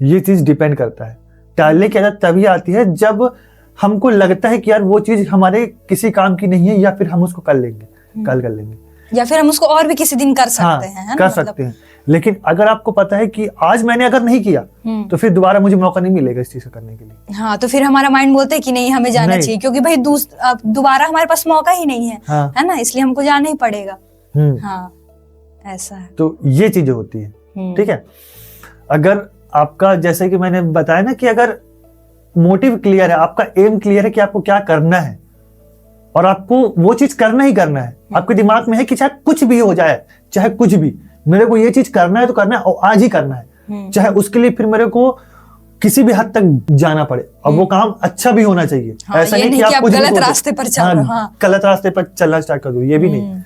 ये चीज डिपेंड करता है। टालने की आदत तभी आती है जब हमको लगता है कि यार वो चीज हमारे किसी काम की नहीं है, या फिर हम उसको कर लेंगे, कल कर लेंगे, या फिर हम उसको और भी किसी दिन कर सकते हैं, है ना? कर सकते हैं। लेकिन अगर आपको पता है कि आज मैंने अगर नहीं किया तो फिर दोबारा मुझे मौका नहीं मिलेगा इस चीज को करने के लिए। हाँ, तो फिर हमारा माइंड बोलता है कि नहीं, हमें जाना चाहिए, क्योंकि भाई दोबारा हमारे पास मौका ही नहीं है, है ना? इसलिए हमको जाना ही पड़ेगा। हाँ, ऐसा है। तो ये चीजें होती है, ठीक है। अगर आपका, जैसे कि मैंने बताया ना, कि अगर मोटिव क्लियर है, आपका एम क्लियर है कि आपको क्या करना है और आपको वो चीज करना ही करना है, आपके दिमाग में है कि चाहे कुछ भी हो जाए, चाहे कुछ भी, मेरे को ये चीज करना है तो करना है, और आज ही करना है, चाहे उसके लिए फिर मेरे को किसी भी हद तक जाना पड़े, और वो काम अच्छा भी होना चाहिए। ऐसा नहीं कि आप गलत रास्ते पर चल रहे हो, गलत रास्ते पर चलना स्टार्ट कर दो, ये भी नहीं।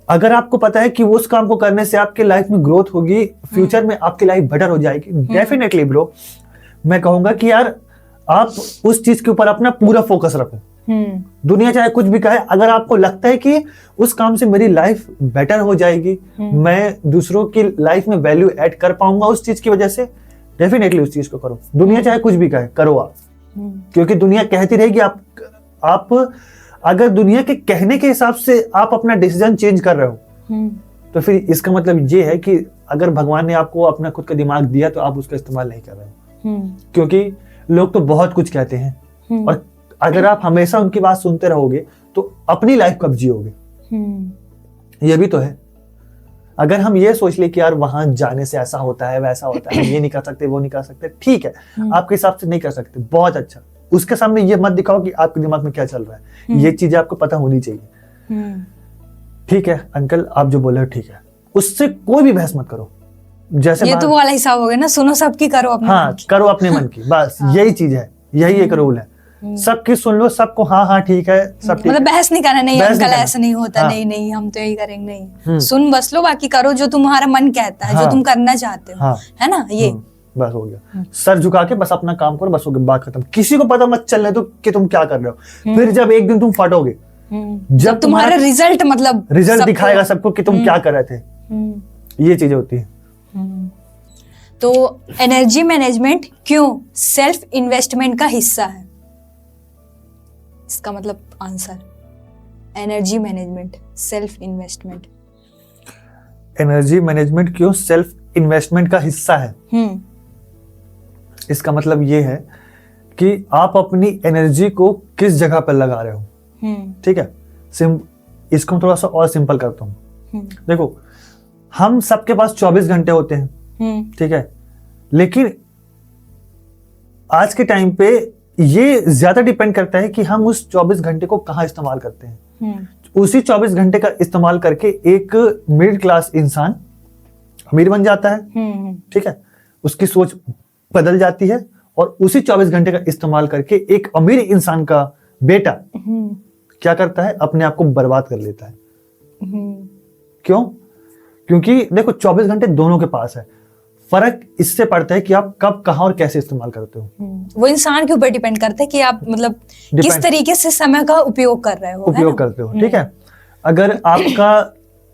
अगर आपको पता है कि उस काम को करने से आपके लाइफ में ग्रोथ होगी, फ्यूचर में आपकी लाइफ बेटर हो जाएगी, डेफिनेटली ब्रो, मैं कहूंगा कि यार आप उस चीज के ऊपर अपना पूरा फोकस रखो। दुनिया चाहे कुछ भी कहे, अगर आपको लगता है कि उस काम से मेरी लाइफ बेटर हो जाएगी, मैं दूसरों की लाइफ में वैल्यू ऐड कर पाऊंगा उस चीज की वजह से, डेफिनेटली उस चीज को करो। दुनिया चाहे कुछ भी कहे, करो आप, क्योंकि दुनिया कहती रहेगी। आप अगर दुनिया के कहने के हिसाब से आप अपना डिसीजन चेंज कर रहे हो, तो फिर इसका मतलब ये है कि अगर भगवान ने आपको अपना खुद का दिमाग दिया तो आप उसका इस्तेमाल नहीं कर रहे हो, क्योंकि लोग तो बहुत कुछ कहते हैं, और अगर आप हमेशा उनकी बात सुनते रहोगे तो अपनी लाइफ कब जियोगे? ये भी तो है। अगर हम ये सोच ले कि यार वहां जाने से ऐसा होता है, वैसा होता है, ये नहीं कर सकते, वो नहीं कर सकते, ठीक है, आपके हिसाब से नहीं कर सकते, बहुत अच्छा, उसके सामने ये मत दिखाओ कि आपके दिमाग में क्या चल रहा है, ये चीजें आपको पता होनी चाहिए। ठीक है अंकल, आप जो बोले हो ठीक है, उससे कोई भी बहस मत करो। जैसे ये तो वाला हिसाब हो गया ना, सुनो सबकी, करो अपने मन की। करो अपने मन की, बस यही चीज है, यही एक रूल है। सबकी सुन लो, सबको हाँ ठीक है, सब ठीक, मतलब बहस नहीं करना, नहीं अंकल ऐसा नहीं होता, नहीं हम तो यही करेंगे, नहीं, सुन बस लो, बाकी करो जो तुम्हारा मन कहता है, जो तुम करना चाहते हो, है ना? ये बस हो गया, सर झुका के बस अपना काम करो, बस हो गया, बात खत्म। किसी को पता मत चलने दो कि तुम क्या कर रहे हो। फिर जब एक दिन तुम फटोगे, जब तुम्हारा रिजल्ट, मतलब रिजल्ट दिखाएगा सबको कि तुम क्या कर रहे थे, ये चीजें होती है। तो एनर्जी मैनेजमेंट क्यों सेल्फ इन्वेस्टमेंट का हिस्सा है? इसका मतलब answer, energy management self investment. Energy management क्यों सेल्फ इन्वेस्टमेंट का हिस्सा है? इसका मतलब ये है कि आप अपनी एनर्जी को किस जगह पर लगा रहे हो, ठीक है। इसको थोड़ा सा और सिंपल करता हूँ। देखो, हम सबके पास 24 घंटे होते हैं, ठीक है, लेकिन आज के टाइम पे ये ज्यादा डिपेंड करता है कि हम उस 24 घंटे को कहाँ इस्तेमाल करते हैं। उसी 24 घंटे का इस्तेमाल करके एक मिडिल क्लास इंसान अमीर बन जाता है, ठीक है, उसकी सोच बदल जाती है, और उसी 24 घंटे का इस्तेमाल करके एक अमीर इंसान का बेटा क्या करता है, अपने आप को बर्बाद कर लेता है। क्यों? क्योंकि देखो 24 घंटे दोनों के पास है, फर्क इससे पड़ता है कि आप कब, कहां और कैसे इस्तेमाल करते हो। वो इंसान के ऊपर डिपेंड करता है कि आप मतलब किस तरीके से समय का उपयोग कर रहे हो, करते हो, ठीक है।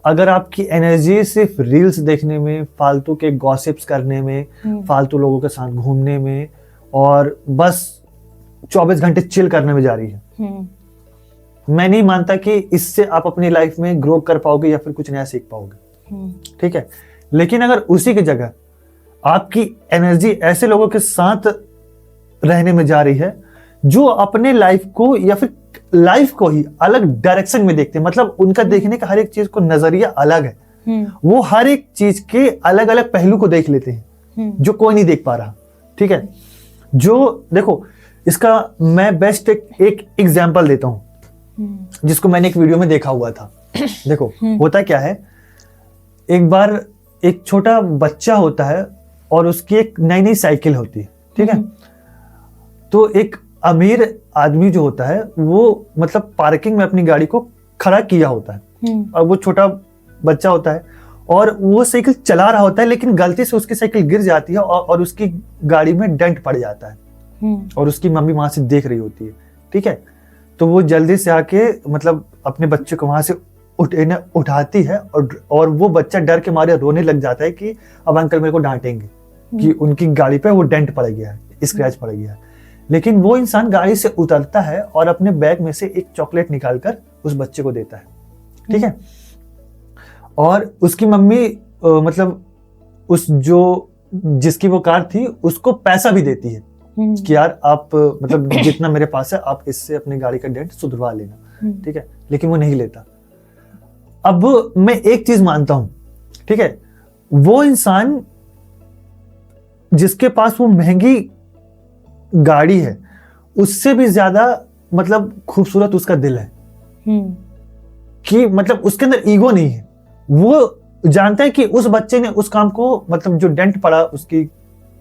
अगर आपकी एनर्जी सिर्फ रील्स देखने में, फालतू के गॉसिप्स करने में, फालतू लोगों के साथ घूमने में, और बस 24 घंटे चिल करने में जा रही है, मैं नहीं मानता कि इससे आप अपनी लाइफ में ग्रो कर पाओगे या फिर कुछ नया सीख पाओगे, ठीक है। लेकिन अगर उसी की जगह आपकी एनर्जी ऐसे लोगों के साथ रहने में जा रही है जो अपने लाइफ को या फिर लाइफ को ही अलग डायरेक्शन में देखते हैं, मतलब उनका देखने का हर एक चीज को नजरिया अलग है, वो हर एक चीज के अलग अलग पहलू को देख लेते हैं जो कोई नहीं देख पा रहा, ठीक है। जो देखो, इसका मैं बेस्ट एक एग्जाम्पल देता हूं जिसको मैंने एक वीडियो में देखा हुआ था। देखो होता क्या है, एक बार एक छोटा बच्चा होता है और उसकी एक नई नई साइकिल होती है, ठीक है। तो एक अमीर आदमी जो होता है वो मतलब पार्किंग में अपनी गाड़ी को खड़ा किया होता है, और वो छोटा बच्चा होता है और वो साइकिल चला रहा होता है, लेकिन गलती से उसकी साइकिल गिर जाती है और उसकी गाड़ी में डेंट पड़ जाता है, और उसकी मम्मी वहां से देख रही होती है ठीक है, तो वो जल्दी से आके मतलब अपने बच्चे को वहां से उठाती है और वो बच्चा डर के मारे रोने लग जाता है कि अब अंकल मेरे को डांटेंगे कि उनकी गाड़ी पे वो डेंट पड़ गया है, स्क्रैच पड़ गया है। लेकिन वो इंसान गाड़ी से उतरता है और अपने बैग में से एक चॉकलेट निकालकर उस बच्चे को देता है, ठीक है। और उसकी मम्मी मतलब उस जो जिसकी वो कार थी उसको पैसा भी देती है कि यार आप मतलब जितना मेरे पास है आप इससे अपनी गाड़ी का डेंट सुधरवा लेना, ठीक है। लेकिन वो नहीं लेता। अब मैं एक चीज मानता हूं, ठीक है, वो इंसान जिसके पास वो महंगी गाड़ी है उससे भी ज्यादा मतलब खूबसूरत उसका दिल है कि मतलब उसके अंदर ईगो नहीं है। वो जानता है कि उस बच्चे ने उस काम को मतलब जो डेंट पड़ा उसकी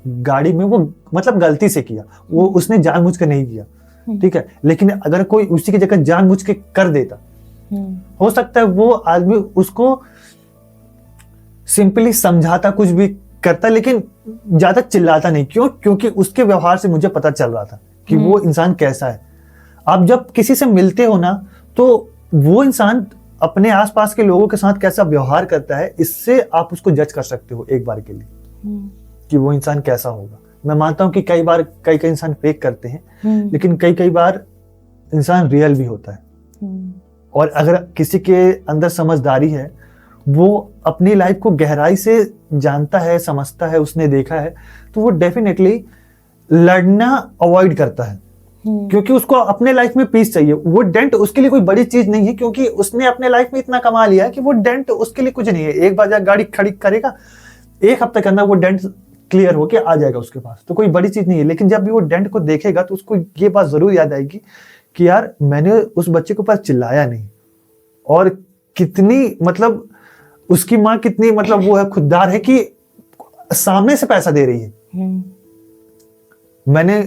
गाड़ी में वो मतलब गलती से किया, वो उसने जानबूझ के नहीं किया, ठीक है। लेकिन अगर कोई उसी की जगह जानबूझ के कर देता, हो सकता है वो आदमी उसको सिंपली समझाता, कुछ भी करता, लेकिन ज्यादा चिल्लाता नहीं। क्यों? क्योंकि उसके व्यवहार से मुझे पता चल रहा था कि वो इंसान कैसा है। आप जब किसी से मिलते हो ना तो वो इंसान अपने आसपास के लोगों के साथ कैसा व्यवहार करता है, इससे आप उसको जज कर सकते हो एक बार के लिए कि वो इंसान कैसा होगा। मैं मानता हूं कि कई बार कई इंसान फेक करते हैं, लेकिन कई बार इंसान रियल भी होता है। और अगर किसी के अंदर समझदारी है, वो अपनी लाइफ को गहराई से जानता है, समझता है, उसने देखा है, तो वो डेफिनेटली लड़ना अवॉइड करता है क्योंकि उसको अपने लाइफ में पीस चाहिए। वो डेंट उसके लिए कोई बड़ी चीज नहीं है क्योंकि उसने अपने लाइफ में इतना कमा लिया है कि वो डेंट उसके लिए कुछ नहीं है। एक बार गाड़ी खड़ी करेगा, 1 हफ्ते के अंदर वो डेंट क्लियर होके आ जाएगा उसके पास, तो कोई बड़ी चीज नहीं है। लेकिन जब भी वो डेंट को देखेगा तो उसको ये बात जरूर याद आएगी कि यार मैंने उस बच्चे के ऊपर चिल्लाया नहीं, और कितनी मतलब उसकी माँ कितनी मतलब वो है खुददार है कि सामने से पैसा दे रही है। मैंने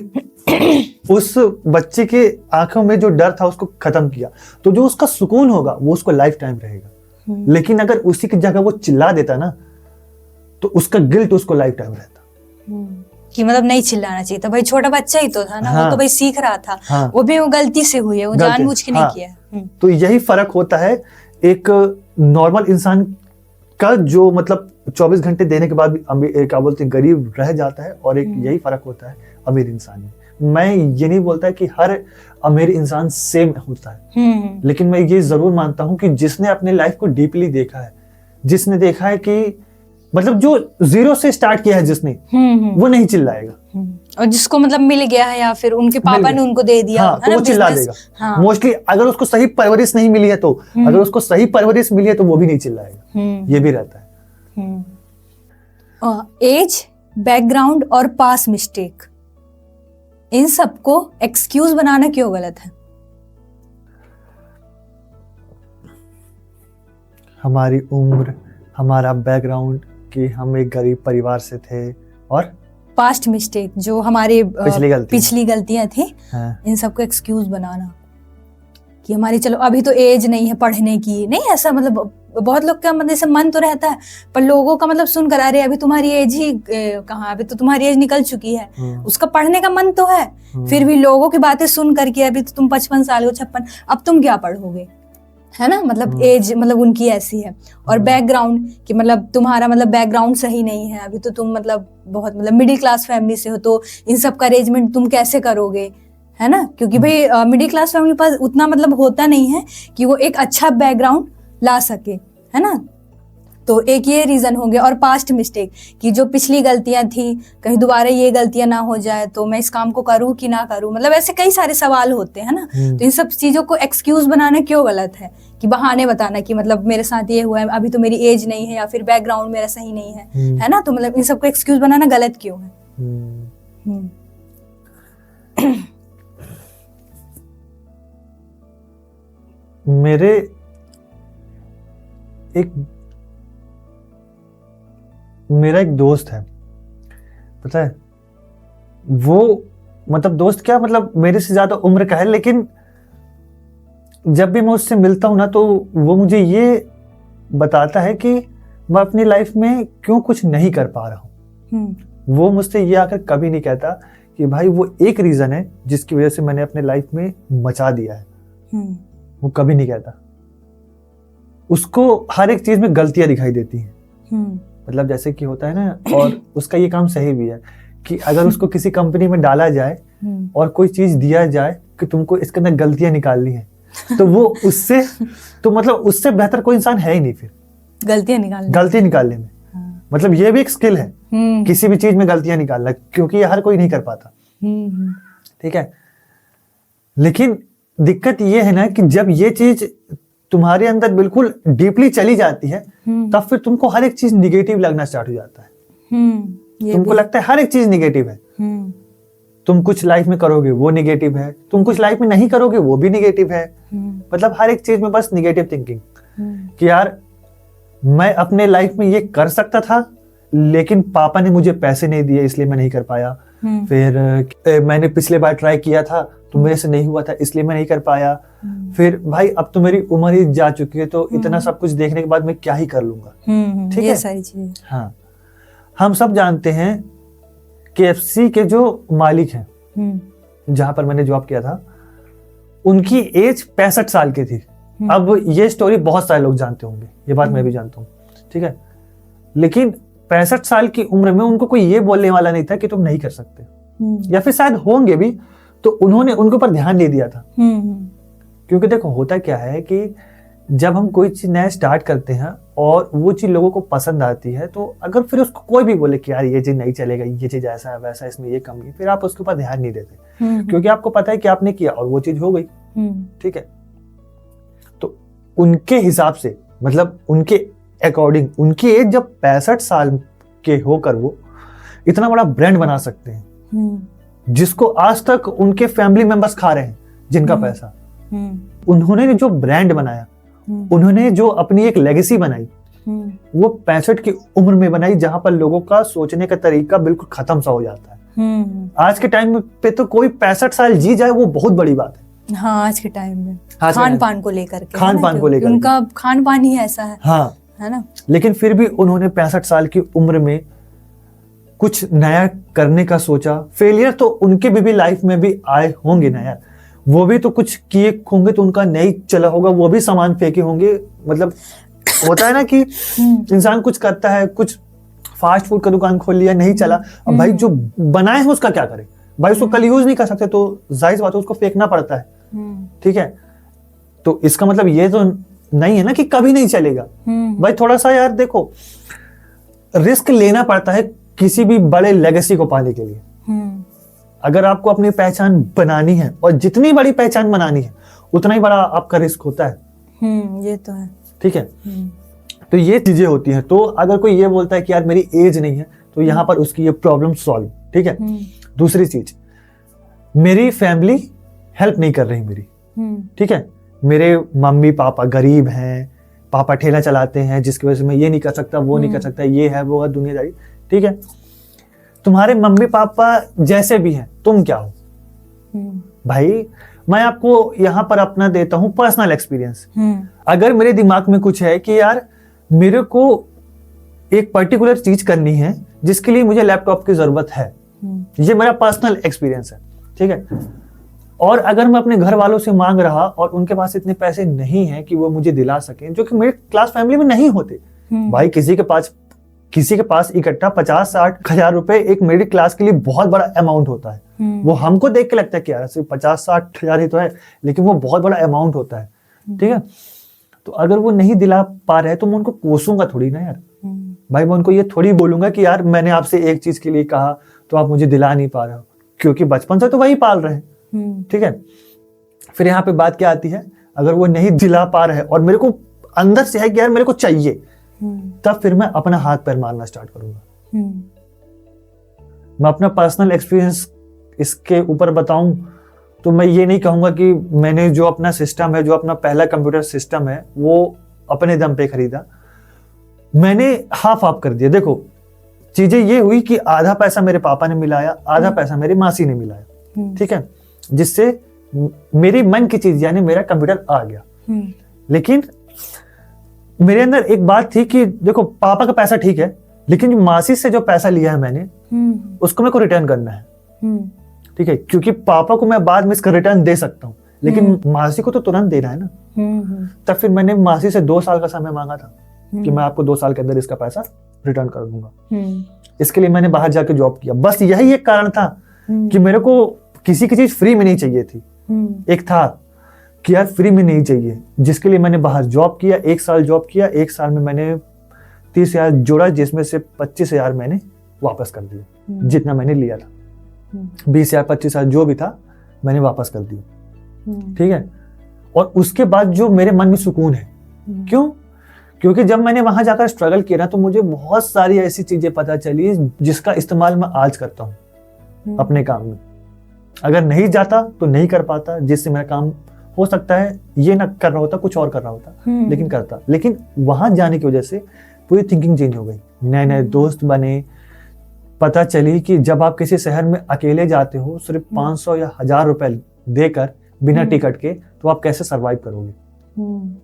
उस बच्चे के आंखों में जो डर था उसको खत्म किया, तो जो उसका सुकून होगा वो उसको लाइफ टाइम रहेगा। लेकिन अगर उसी की जगह वो चिल्ला देता ना तो उसका गिल्ट उसको लाइफ टाइम रहता कि मतलब नहीं चिल्लाना चाहिए था, भाई छोटा बच्चा ही तो था ना। हाँ, वो तो भाई सीख रहा था। हाँ, वो भी वो गलती से हुई है, वो जानबूझ के नहीं किया। तो यही फर्क होता है एक नॉर्मल इंसान का जो मतलब 24 घंटे देने के बाद भी क्या बोलते हैं गरीब रह जाता है, और एक यही फर्क होता है अमीर इंसान में। मैं ये नहीं बोलता कि हर अमीर इंसान सेम होता है, लेकिन मैं ये जरूर मानता हूं कि जिसने अपने लाइफ को डीपली देखा है, जिसने देखा है कि मतलब जो 0 से स्टार्ट किया है जिसने, वो नहीं चिल्लाएगा। और जिसको मतलब मिल गया है या फिर उनके पापा ने उनको दे दिया, हाँ, तो वो चिल्ला देगा। मोस्टली अगर उसको सही परवरिश नहीं मिली है तो, अगर उसको सही परवरिश मिली है तो वो भी नहीं चिल्लाएगा। ये भी रहता है। एज, बैकग्राउंड और पास मिस्टेक, इन सबको एक्सक्यूज बनाना क्यों गलत है? हमारी उम्र, हमारा बैकग्राउंड कि हम एक गरीब परिवार से थे, और पास्ट मिस्टेक जो हमारे पिछली गलतियां थी, हाँ। इन सबको एक्सक्यूज बनाना कि हमारी चलो अभी तो एज नहीं है पढ़ने की, नहीं ऐसा मतलब बहुत लोग का मतलब मन तो रहता है, पर लोगों का मतलब सुनकर अरे अभी तुम्हारी एज ही कहाँ, अभी तो तुम्हारी एज निकल चुकी है। उसका पढ़ने का मन तो है, फिर भी लोगों की बातें सुन करके अभी तो तुम 55 साल हो, 56, अब तुम क्या पढ़ोगे, है ना। मतलब एज मतलब उनकी ऐसी है। और बैकग्राउंड कि मतलब तुम्हारा मतलब बैकग्राउंड सही नहीं है, अभी तो तुम मतलब बहुत मतलब मिडिल क्लास फैमिली से हो, तो इन सब का अरेंजमेंट तुम कैसे करोगे, है ना। क्योंकि भाई मिडिल क्लास फैमिली पास उतना मतलब होता नहीं है कि वो एक अच्छा बैकग्राउंड ला सके, है ना। तो एक ये रीजन हो गया। और पास्ट मिस्टेक कि जो पिछली गलतियां थी, कहीं दोबारा ये गलतियां ना हो जाए तो मैं इस काम को करूं कि ना करूं, मतलब ऐसे कई सारे सवाल होते हैं ना। तो इन सब चीजों को एक्सक्यूज बनाना क्यों गलत है, कि बहाने बताना कि मतलब मेरे साथ ये हुआ है, अभी तो मेरी एज नहीं है या फिर बैकग्राउंड मेरा सही नहीं है ना। तो मतलब इन सबको एक्सक्यूज बनाना गलत क्यों है? मेरा एक दोस्त है, पता है, वो मतलब दोस्त क्या मतलब मेरे से ज्यादा उम्र का है, लेकिन जब भी मैं उससे मिलता हूं ना तो वो मुझे ये बताता है कि मैं अपनी लाइफ में क्यों कुछ नहीं कर पा रहा हूं। वो मुझसे ये आकर कभी नहीं कहता कि भाई वो एक रीजन है जिसकी वजह से मैंने अपने लाइफ में मचा दिया है, वो कभी नहीं कहता। उसको हर एक चीज में गलतियां दिखाई देती हैं। मतलब जैसे कि होता है ना, और उसका ये काम सही भी है कि अगर उसको किसी कंपनी में डाला जाए और कोई चीज दिया जाए कि तुमको इसके अंदर गलतियां निकालनी है, तो वो उससे तो मतलब उससे बेहतर कोई इंसान है ही नहीं फिर गलती निकालने में। मतलब ये भी एक स्किल है, किसी भी चीज में गलतियां निकालना, क्योंकि ये हर कोई नहीं कर पाता। ठीक है, लेकिन दिक्कत ये है ना कि जब ये चीज तुम्हारे अंदर बिल्कुल डीपली चली जाती है, तब फिर तुमको हर एक चीज निगेटिव लगना स्टार्ट हो जाता है। तुमको लगता है हर एक चीज निगेटिव है। तुम कुछ लाइफ में करोगे वो निगेटिव है, तुम कुछ लाइफ में नहीं करोगे वो भी निगेटिव है। मतलब हर एक चीज में बस निगेटिव थिंकिंग कि यार मैं अपने लाइफ में ये कर सकता था, लेकिन पापा ने मुझे पैसे नहीं दिए इसलिए मैं नहीं कर पाया। फिर मैंने पिछले बार ट्राई किया था तो मेरे से नहीं हुआ था इसलिए मैं नहीं कर पाया। फिर भाई अब तो मेरी उम्र ही जा चुकी है, तो इतना सब कुछ देखने के बाद मैं क्या ही कर लूंगा। ठीक है, सारी चीजें। हाँ, हम सब जानते हैं KFC के जो मालिक हैं, जहां पर मैंने जॉब किया था, उनकी एज 65 साल की थी। अब ये स्टोरी बहुत सारे लोग जानते होंगे, ये बात मैं भी जानता हूँ। ठीक है, लेकिन 65 साल की उम्र में उनको कोई ये बोलने वाला नहीं था कि तुम नहीं कर सकते, या फिर शायद होंगे भी तो उन्होंने उनके ऊपर ध्यान नहीं दिया था। क्योंकि देखो होता क्या है कि जब हम कोई चीज नया स्टार्ट करते हैं और वो चीज लोगों को पसंद आती है, तो अगर फिर उसको कोई भी बोले कि यार ये चीज नहीं चलेगा, ये चीज ऐसा है वैसा, इसमें ये कमी है, फिर आप उसके ऊपर ध्यान नहीं देते, क्योंकि आपको पता है कि आपने किया और वो चीज हो गई। ठीक है, तो उनके हिसाब से, मतलब उनके अकॉर्डिंग, उनकी एज जब 65 साल के होकर वो इतना बड़ा ब्रांड बना सकते हैं, जिसको आज तक उनके फैमिली मेंबर्स खा रहे हैं, जिनका पैसा, उन्होंने जो ब्रांड बनाया, उन्होंने जो अपनी एक लेगेसी बनाई, वो 65 की उम्र में बनाई, जहां पर लोगों का सोचने का तरीका बिल्कुल खत्म सा हो जाता है। आज के टाइम पे तो कोई 65 साल जी जाए वो बहुत बड़ी बात है। हाँ, आज के टाइम में खान पान को लेकर उनका खान पान ही ऐसा है। हाँ, है ना। लेकिन फिर भी उन्होंने 65 साल की उम्र में कुछ नया करने का सोचा। फेलियर तो उनके भी लाइफ में भी आए होंगे ना यार, वो भी तो कुछ किए होंगे, तो उनका नहीं चला होगा, वो भी सामान फेंके होंगे। मतलब होता है ना कि इंसान कुछ करता है, कुछ फास्ट फूड का दुकान खोल लिया, नहीं चला, अब भाई जो बनाए हैं उसका क्या करे भाई, उसको कल यूज नहीं कर सकते, तो जाहिर बात है उसको फेंकना पड़ता है। ठीक है, तो इसका मतलब ये तो नहीं है ना कि कभी नहीं चलेगा। भाई थोड़ा सा यार देखो, रिस्क लेना पड़ता है किसी भी बड़े लेगेसी को पाने के लिए। अगर आपको अपनी पहचान बनानी है, और जितनी बड़ी पहचान बनानी है उतना ही बड़ा आपका रिस्क होता है। ये तो है। ठीक है, तो ये चीजें होती हैं। तो अगर कोई ये बोलता है कि यार मेरी एज नहीं है, तो यहाँ पर उसकी ये प्रॉब्लम सॉल्व। ठीक है, दूसरी चीज, मेरी फैमिली हेल्प नहीं कर रही मेरी। ठीक है, मेरे मम्मी पापा गरीब हैं, पापा ठेला चलाते हैं, जिसकी वजह से मैं ये नहीं कर सकता, वो नहीं कर सकता, ये है वो है दुनियादारी। ठीक है, तुम्हारे मम्मी पापा जैसे भी हैं, तुम क्या हो भाई। मैं आपको यहाँ पर अपना देता हूँ पर्सनल एक्सपीरियंस। अगर मेरे दिमाग में कुछ है कि यार मेरे को एक पर्टिकुलर चीज करनी है जिसके लिए मुझे लैपटॉप की जरूरत है, ये मेरा पर्सनल एक्सपीरियंस है। ठीक है, और अगर मैं अपने घर वालों से मांग रहा और उनके पास इतने पैसे नहीं है कि वो मुझे दिला सकें, जो कि मेरे क्लास फैमिली में नहीं होते। भाई किसी के पास इकट्ठा 50-60 हजार रुपए एक मिडिल क्लास के लिए बहुत बड़ा अमाउंट होता है। वो हमको देख के लगता है कि यार सिर्फ 50-60 हजार ही तो है, लेकिन वो बहुत बड़ा अमाउंट होता है। ठीक है, तो अगर वो नहीं दिला पा रहे तो मैं उनको कोसूंगा थोड़ी ना यार। भाई मैं उनको ये थोड़ी बोलूंगा कि यार मैंने आपसे एक चीज के लिए कहा तो आप मुझे दिला नहीं पा रहे हो, क्योंकि बचपन से तो वही पाल रहे हैं। ठीक है, फिर यहाँ पे बात क्या आती है, अगर वो नहीं दिला पा रहे और मेरे को अंदर से है कि यार मेरे को चाहिए, तब फिर मैं अपना हाथ पैर मारना स्टार्ट करूंगा। मैं अपना पर्सनल एक्सपीरियंस इसके ऊपर बताऊं तो मैं ये नहीं कहूंगा कि मैंने जो अपना सिस्टम है, जो अपना पहला कंप्यूटर सिस्टम है, वो अपने दम पे खरीदा। मैंने हाफ कर दिया। देखो चीजें ये हुई कि आधा पैसा मेरे पापा ने मिलाया, आधा पैसा मेरी मासी ने मिलाया। ठीक है, जिससे मेरी मन की चीज यानी मेरा कंप्यूटर आ गया। लेकिन मेरे अंदर एक बात थी कि देखो पापा का पैसा ठीक है, लेकिन मासी से जो पैसा लिया है मैंने, उसको मेरे को रिटर्न करना है। ठीक है, क्योंकि पापा को मैं बाद में इसका रिटर्न दे सकता हूँ, लेकिन मासी को तो तुरंत देना है ना। तब फिर मैंने मासी से 2 साल का समय मांगा था कि मैं आपको 2 साल के अंदर इसका पैसा रिटर्न कर दूंगा। इसके लिए मैंने बाहर जाके जॉब किया। बस यही एक कारण था कि मेरे को किसी की चीज फ्री में नहीं चाहिए थी। एक था कि यार फ्री में नहीं चाहिए, जिसके लिए मैंने बाहर जॉब किया। 1 साल जॉब किया, 1 साल में मैंने 30,000 जोड़ा, जिसमें से 25,000 मैंने वापस कर दिया, जितना मैंने लिया था। 20,000 25,000 जो भी था मैंने वापस कर दिया, ठीक है। और उसके बाद जो मेरे मन में सुकून है, क्यों? क्योंकि जब मैंने वहां जाकर स्ट्रगल किया ना, तो मुझे बहुत सारी ऐसी चीजें पता चली जिसका इस्तेमाल मैं आज करता हूँ अपने काम में। अगर नहीं जाता तो नहीं कर पाता, जिससे मेरा काम हो सकता है ये ना कर रहा होता, कुछ और कर रहा होता, लेकिन करता। लेकिन वहां जाने की वजह से पूरी थिंकिंग चेंज हो गई, नए नए दोस्त बने। पता चली कि जब आप किसी शहर में अकेले जाते हो, सिर्फ 500 या 1000 रुपए देकर बिना टिकट के, तो आप कैसे सरवाइव करोगे?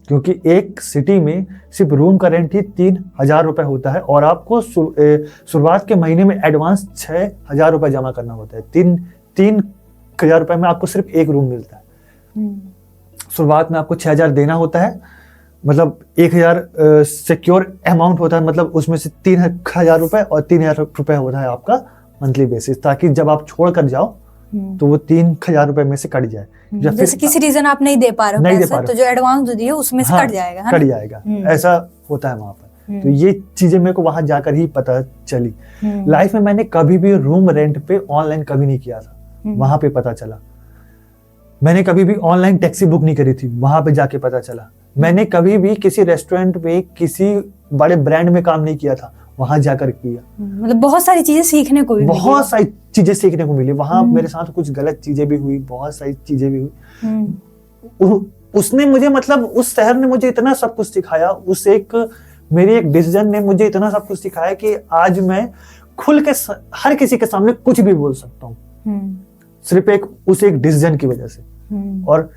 क्योंकि एक सिटी में सिर्फ रूम का रेंट ही 3,000 रुपए होता है, और आपको शुरुआत के महीने में एडवांस 6,000 रुपए जमा करना होता है। 3,000 रुपए में आपको सिर्फ एक रूम मिलता है। शुरुआत में आपको 6,000 देना होता है, मतलब 1,000 सिक्योर अमाउंट होता है, मतलब उसमें से 3,000 रुपए और 3,000 रुपए होता है आपका मंथली बेसिस, ताकि जब आप छोड़ कर जाओ तो वो 3,000 रुपए में से कट जाए। जैसे किसी रीजन आप नहीं दे पा रहे हो, तो जो एडवांस दिए उसमें से कट जाएगा, कट जाएगा, ऐसा होता है वहां पर। तो ये चीजें मेरे को वहां जाकर ही पता चली। लाइफ में मैंने कभी भी रूम रेंट पे ऑनलाइन कभी नहीं किया था, वहां पे पता चला। मैंने कभी भी ऑनलाइन टैक्सी बुक नहीं करी थी, वहां पे जाके पता चला। मैंने कभी भी किसी रेस्टोरेंट पे किसी बड़े ब्रांड में काम नहीं किया था, वहां जाकर किया। मतलब बहुत सारी चीजें सीखने को भी मिली, बहुत सारी चीजें सीखने को मिली वहां। मेरे साथ कुछ गलत चीजें भी हुई, बहुत सारी चीजें भी हुई। उसने मुझे, मतलब उस शहर ने मुझे इतना सब कुछ सिखाया, मेरे एक डिसीजन ने मुझे इतना सब कुछ सिखाया कि आज मैं खुल के हर किसी के सामने कुछ भी बोल सकता हूँ, सिर्फ एक डिसीजन की वजह से। और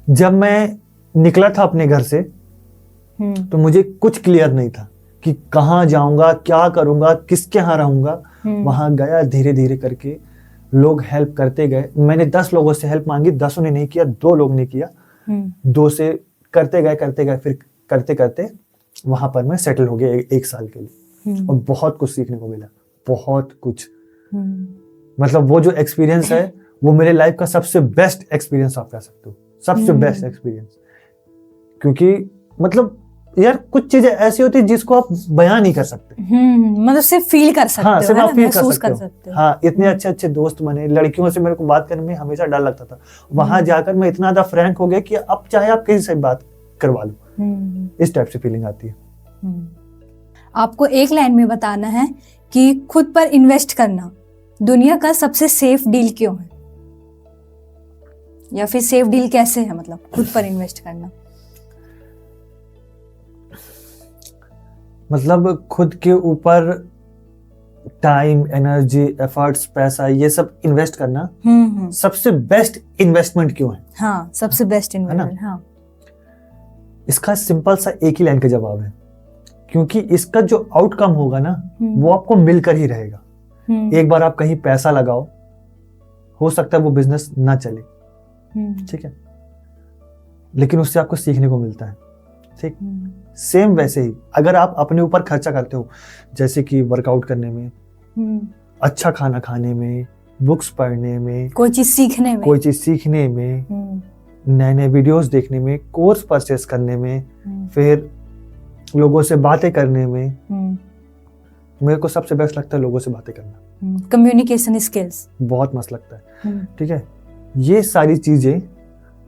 जब मैं निकला था अपने घर से, तो मुझे कुछ क्लियर नहीं था कि कहाँ जाऊंगा, क्या करूंगा, किसके यहाँ रहूंगा। वहां गया, धीरे धीरे करके लोग हेल्प करते गए। मैंने 10 लोगों से हेल्प मांगी, 10 ने नहीं किया, 2 लोग ने किया। 2 से करते गए, फिर करते करते वहां पर मैं सेटल हो गया 1 साल के लिए। और बहुत कुछ सीखने को मिला, बहुत कुछ। मतलब वो जो एक्सपीरियंस है, वो मेरे लाइफ का सबसे बेस्ट एक्सपीरियंस आप कह सकते हो, सबसे बेस्ट एक्सपीरियंस। क्योंकि मतलब यार कुछ चीजें ऐसी होती है जिसको आप बयान नहीं कर सकते, मतलब सिर्फ फील कर सकते हो, सिर्फ आप फील कर सकते हो। हाँ, इतने अच्छे अच्छे दोस्त बने। लड़कियों से मेरे को बात करने में हमेशा डर लगता था, वहां जाकर मैं इतना ज्यादा फ्रैंक हो गया कि अब चाहे आप किसी से बात करवा लो, इस टाइप से फीलिंग आती है। आपको एक लाइन में बताना है कि खुद पर इन्वेस्ट करना दुनिया का सबसे सेफ डील क्यों है, या फिर सेफ डील कैसे है, मतलब खुद पर इन्वेस्ट करना। मतलब खुद के ऊपर टाइम, एनर्जी, एफर्ट्स, पैसा, ये सब इन्वेस्ट करना सबसे बेस्ट इन्वेस्टमेंट क्यों है? हाँ, सबसे बेस्ट इन्वेस्टमेंट। हाँ, इसका सिंपल सा एक ही लाइन का जवाब है, क्योंकि इसका जो आउटकम होगा ना, वो आपको मिलकर ही रहेगा। एक बार आप कहीं पैसा लगाओ, हो सकता है वो बिजनेस ना चले, ठीक है, लेकिन उससे आपको सीखने को मिलता है, ठीक। सेम वैसे ही अगर आप अपने ऊपर खर्चा करते हो, जैसे कि वर्कआउट करने में, अच्छा खाना खाने में, बुक्स पढ़ने में, कोई चीज सीखने में, नए नए वीडियोस देखने में, कोर्स परचेस करने में, फिर लोगों से बातें करने में, मेरे को सबसे बेस्ट लगता है लोगों से बातें करना। कम्युनिकेशन स्किल्स बहुत मस्त लगता है, ठीक है। ये सारी चीजें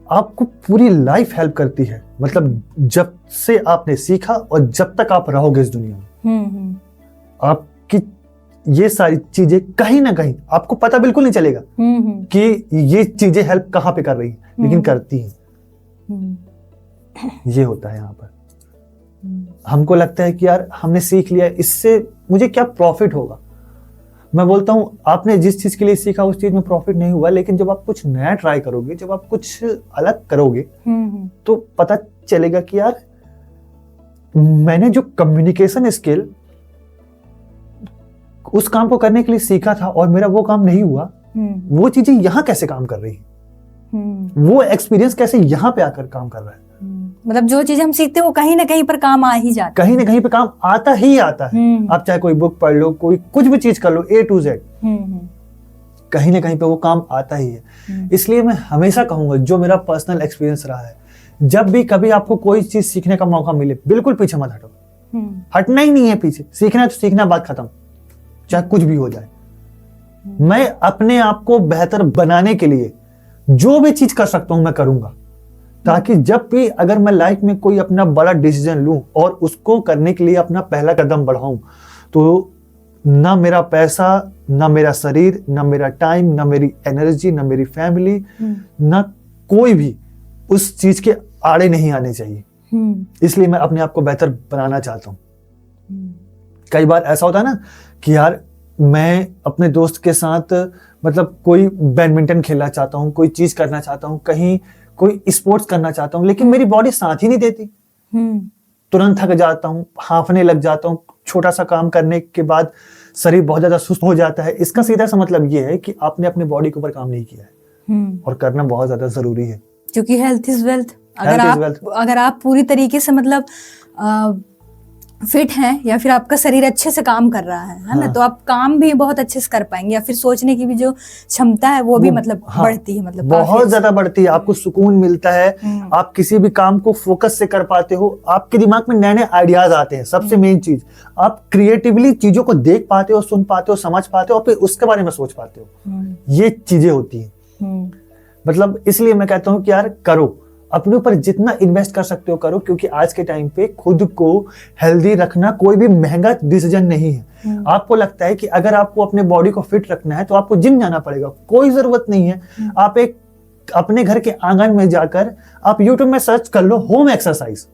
आपको पूरी लाइफ हेल्प करती है, मतलब जब से आपने सीखा और जब तक आप रहोगे इस दुनिया में, आपकी ये सारी चीजें कहीं ना कहीं आपको पता बिल्कुल नहीं चलेगा कि ये चीजें हेल्प कहाँ पे कर रही हैं, लेकिन करती हैं। ये होता है यहाँ पर। हमको लगता है कि यार हमने सीख लिया, इससे मुझे क्या प्रॉफिट होगा। मैं बोलता हूँ आपने जिस चीज के लिए सीखा उस चीज में प्रॉफिट नहीं हुआ, लेकिन जब आप कुछ नया ट्राई करोगे, जब आप कुछ अलग करोगे, तो पता चलेगा कि यार मैंने जो कम्युनिकेशन स्किल उस काम को करने के लिए सीखा था और मेरा वो काम नहीं हुआ, वो चीजें यहाँ कैसे काम कर रही है, वो एक्सपीरियंस कैसे यहाँ पे आकर काम कर रहा है। मतलब जो चीज हम सीखते हैं वो कहीं ना कहीं पर काम आ ही जाता है, कहीं ना कहीं पे काम आता ही आता है। आप चाहे कोई बुक पढ़ लो, कोई कुछ भी चीज कर लो, A to Z, कहीं ना कहीं पे वो काम आता ही है। इसलिए मैं हमेशा कहूंगा, जो मेरा पर्सनल एक्सपीरियंस रहा है, जब भी कभी आपको कोई चीज सीखने का मौका मिले, बिल्कुल पीछे मत हटो। हटना ही नहीं है पीछे, सीखना है तो सीखना, बात खत्म, चाहे कुछ भी हो जाए। मैं अपने आप को बेहतर बनाने के लिए जो भी चीज कर सकता हूं मैं करूंगा, ताकि जब भी अगर मैं लाइफ में कोई अपना बड़ा डिसीजन लूं और उसको करने के लिए अपना पहला कदम बढ़ाऊं, तो ना मेरा पैसा, ना मेरा शरीर, ना मेरा टाइम, ना मेरी एनर्जी, ना मेरी फैमिली, ना कोई भी उस चीज के आड़े नहीं आने चाहिए। इसलिए मैं अपने आप को बेहतर बनाना चाहता हूँ। कई बार ऐसा होता है ना कि यार मैं अपने दोस्त के साथ मतलब कोई बैडमिंटन खेलना चाहता हूँ, कोई चीज करना चाहता हूँ, कहीं कोई स्पोर्ट्स करना चाहता हूँ, लेकिन मेरी बॉडी साथ ही नहीं देती। तुरंत थक जाता हूँ, हांफने लग जाता हूँ, छोटा सा काम करने के बाद शरीर बहुत ज्यादा सुस्त हो जाता है। इसका सीधा सा मतलब ये है कि आपने अपने बॉडी के ऊपर काम नहीं किया है, और करना बहुत ज्यादा जरूरी है, क्योंकि हेल्थ इज वेल्थ। अगर आप पूरी तरीके से मतलब फिट हैं, या फिर आपका शरीर अच्छे से काम कर रहा है ना, तो आप काम भी बहुत अच्छे से कर पाएंगे, या फिर सोचने की भी जो क्षमता है वो भी मतलब बढ़ती है, मतलब बहुत ज्यादा बढ़ती है। आपको सुकून मिलता है, आप किसी भी काम को फोकस से कर पाते हो, आपके दिमाग में नए नए आइडियाज आते हैं। सबसे मेन चीज, आप क्रिएटिवली चीजों को देख पाते हो, सुन पाते हो, समझ पाते हो, और फिर उसके बारे में सोच पाते हो। ये चीजें होती हैं। मतलब इसलिए मैं कहता हूँ कि यार करो, अपने ऊपर जितना इन्वेस्ट कर सकते हो करो, क्योंकि आज के टाइम पे खुद को हेल्दी रखना कोई भी महंगा डिसीजन नहीं है। आपको लगता है कि अगर आपको अपने बॉडी को फिट रखना है तो आपको जिम जाना पड़ेगा, कोई जरूरत नहीं है। आप एक अपने घर के आंगन में जाकर आप यूट्यूब में सर्च कर लो होम एक्सरसाइज,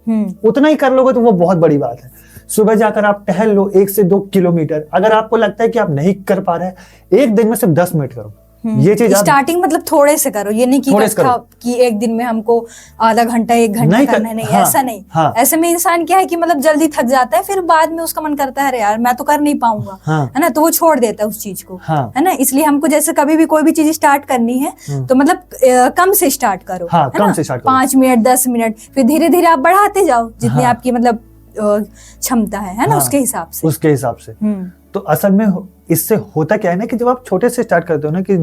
उतना ही कर लोगे तो वो बहुत बड़ी बात है। सुबह जाकर आप टहल लो 1 से 2 किलोमीटर। अगर आपको लगता है कि आप नहीं कर पा रहे, एक दिन में सिर्फ 10 मिनट करो। ये चीज स्टार्टिंग मतलब थोड़े से करो, ये नहीं कि एक दिन में हमको आधा घंटा 1 घंटा करना है, नहीं। ऐसा नहीं। ऐसे में इंसान क्या है कि मतलब जल्दी थक जाता है, फिर बाद में उसका मन करता है अरे यार मैं तो कर नहीं पाऊंगा, है ना, तो वो छोड़ देता है उस चीज को, है ना। इसलिए हमको जैसे कभी भी कोई भी चीज स्टार्ट करनी है तो मतलब कम से स्टार्ट करो, 5 मिनट 10 मिनट, फिर धीरे धीरे आप बढ़ाते जाओ जितनी आपकी मतलब क्षमता है ना, उसके हिसाब से। तो असल में इससे होता क्या है ना कि जब आप छोटे से स्टार्ट करते हो ना, कि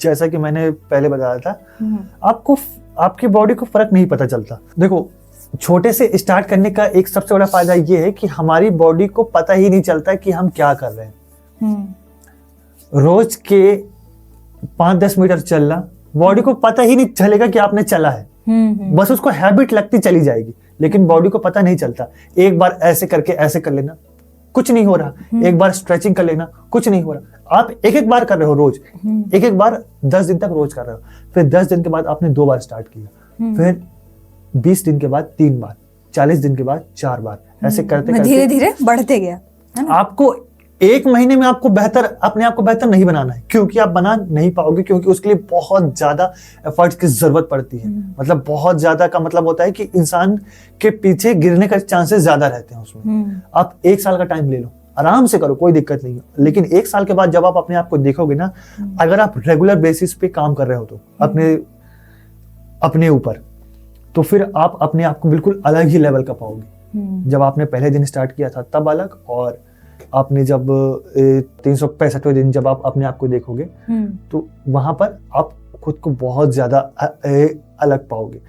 जैसा कि मैंने पहले बताया था, आपको आपकी बॉडी को फर्क नहीं पता चलता। देखो, छोटे से स्टार्ट करने का एक सबसे बड़ा फायदा ये है कि हमारी बॉडी को पता ही नहीं चलता कि हम क्या कर रहे हैं। रोज के 5-10 मीटर चलना, बॉडी को पता ही नहीं चलेगा कि आपने चला है, बस उसको हैबिट लगती चली जाएगी, लेकिन बॉडी को पता नहीं चलता। एक बार ऐसे करके ऐसे कर लेना, कुछ नहीं हो रहा। एक बार स्ट्रेचिंग कर लेना, कुछ नहीं हो रहा। आप एक बार कर रहे हो रोज, एक बार 10 दिन तक रोज कर रहे हो, फिर 10 दिन के बाद आपने 2 बार स्टार्ट किया, फिर 20 दिन के बाद 3 बार, 40 दिन के बाद 4 बार, ऐसे करते करते धीरे धीरे बढ़ते गया। आपको 1 महीने में आपको अपने आप को बेहतर नहीं बनाना है, क्योंकि आप बना नहीं पाओगे, क्योंकि उसके लिए बहुत ज्यादा एफर्ट्स की जरूरत पड़ती है। मतलब बहुत ज्यादा का मतलब होता है कि इंसान के पीछे गिरने का चांसेस ज्यादा रहते हैं उसमें। आप 1 साल का टाइम ले लो, आराम से करो, कोई दिक्कत नहीं है। लेकिन 1 साल के बाद जब आप अपने आप को देखोगे ना, अगर आप रेगुलर बेसिस पे काम कर रहे हो तो अपने ऊपर, तो फिर आप अपने आप को बिल्कुल अलग ही लेवल का पाओगे। जब आपने पहले दिन स्टार्ट किया था तब अलग, और आपने जब 365 दिन जब आप अपने आप को देखोगे तो वहां पर आप खुद को बहुत ज्यादा अलग पाओगे।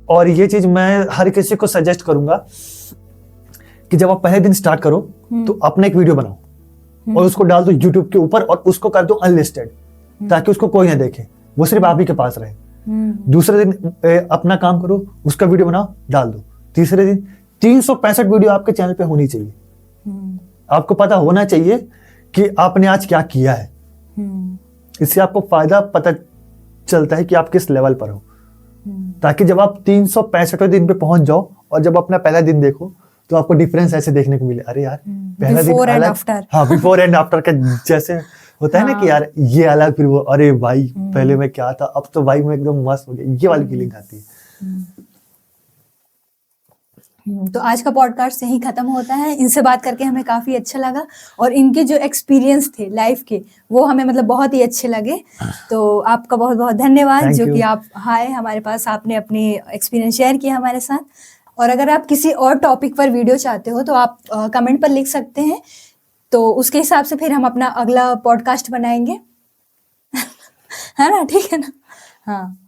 और ये चीज मैं हर किसी को सजेस्ट करूंगा कि जब आप पहले दिन स्टार्ट करो तो अपना एक वीडियो बनाओ और उसको डाल दो यूट्यूब के ऊपर, और उसको कर दो अनलिस्टेड, ताकि उसको कोई ना देखे, वो सिर्फ आप ही के पास रहे। दूसरे दिन अपना काम करो, उसका वीडियो बनाओ, डाल दो। तीसरे दिन 365 वीडियो आपके चैनल पे होनी चाहिए। आपको पता होना चाहिए कि आपने आज क्या किया है। इससे आपको फायदा पता चलता है कि आप किस लेवल पर हो, ताकि जब आप 365वें दिन पे पहुंच जाओ और जब अपना पहला दिन देखो तो आपको डिफरेंस ऐसे देखने को मिले, अरे यार पहला दिन अलग, हाँ बिफोर एंड आफ्टर का जैसे होता है ना कि यार ये अलग, फिर वो अरे भाई पहले मैं क्या था, अब तो भाई मैं एकदम मस्त हो गया, ये वाली फीलिंग आती है। तो आज का पॉडकास्ट यहीं खत्म होता है। इनसे बात करके हमें काफी अच्छा लगा और इनके जो एक्सपीरियंस थे लाइफ के वो हमें मतलब बहुत ही अच्छे लगे। तो आपका बहुत बहुत धन्यवाद Thank जो you. कि आप आए हमारे पास, आपने अपने एक्सपीरियंस शेयर किया हमारे साथ। और अगर आप किसी और टॉपिक पर वीडियो चाहते हो तो आप कमेंट पर लिख सकते हैं, तो उसके हिसाब से फिर हम अपना अगला पॉडकास्ट बनाएंगे। है ना, ठीक है ना? हाँ।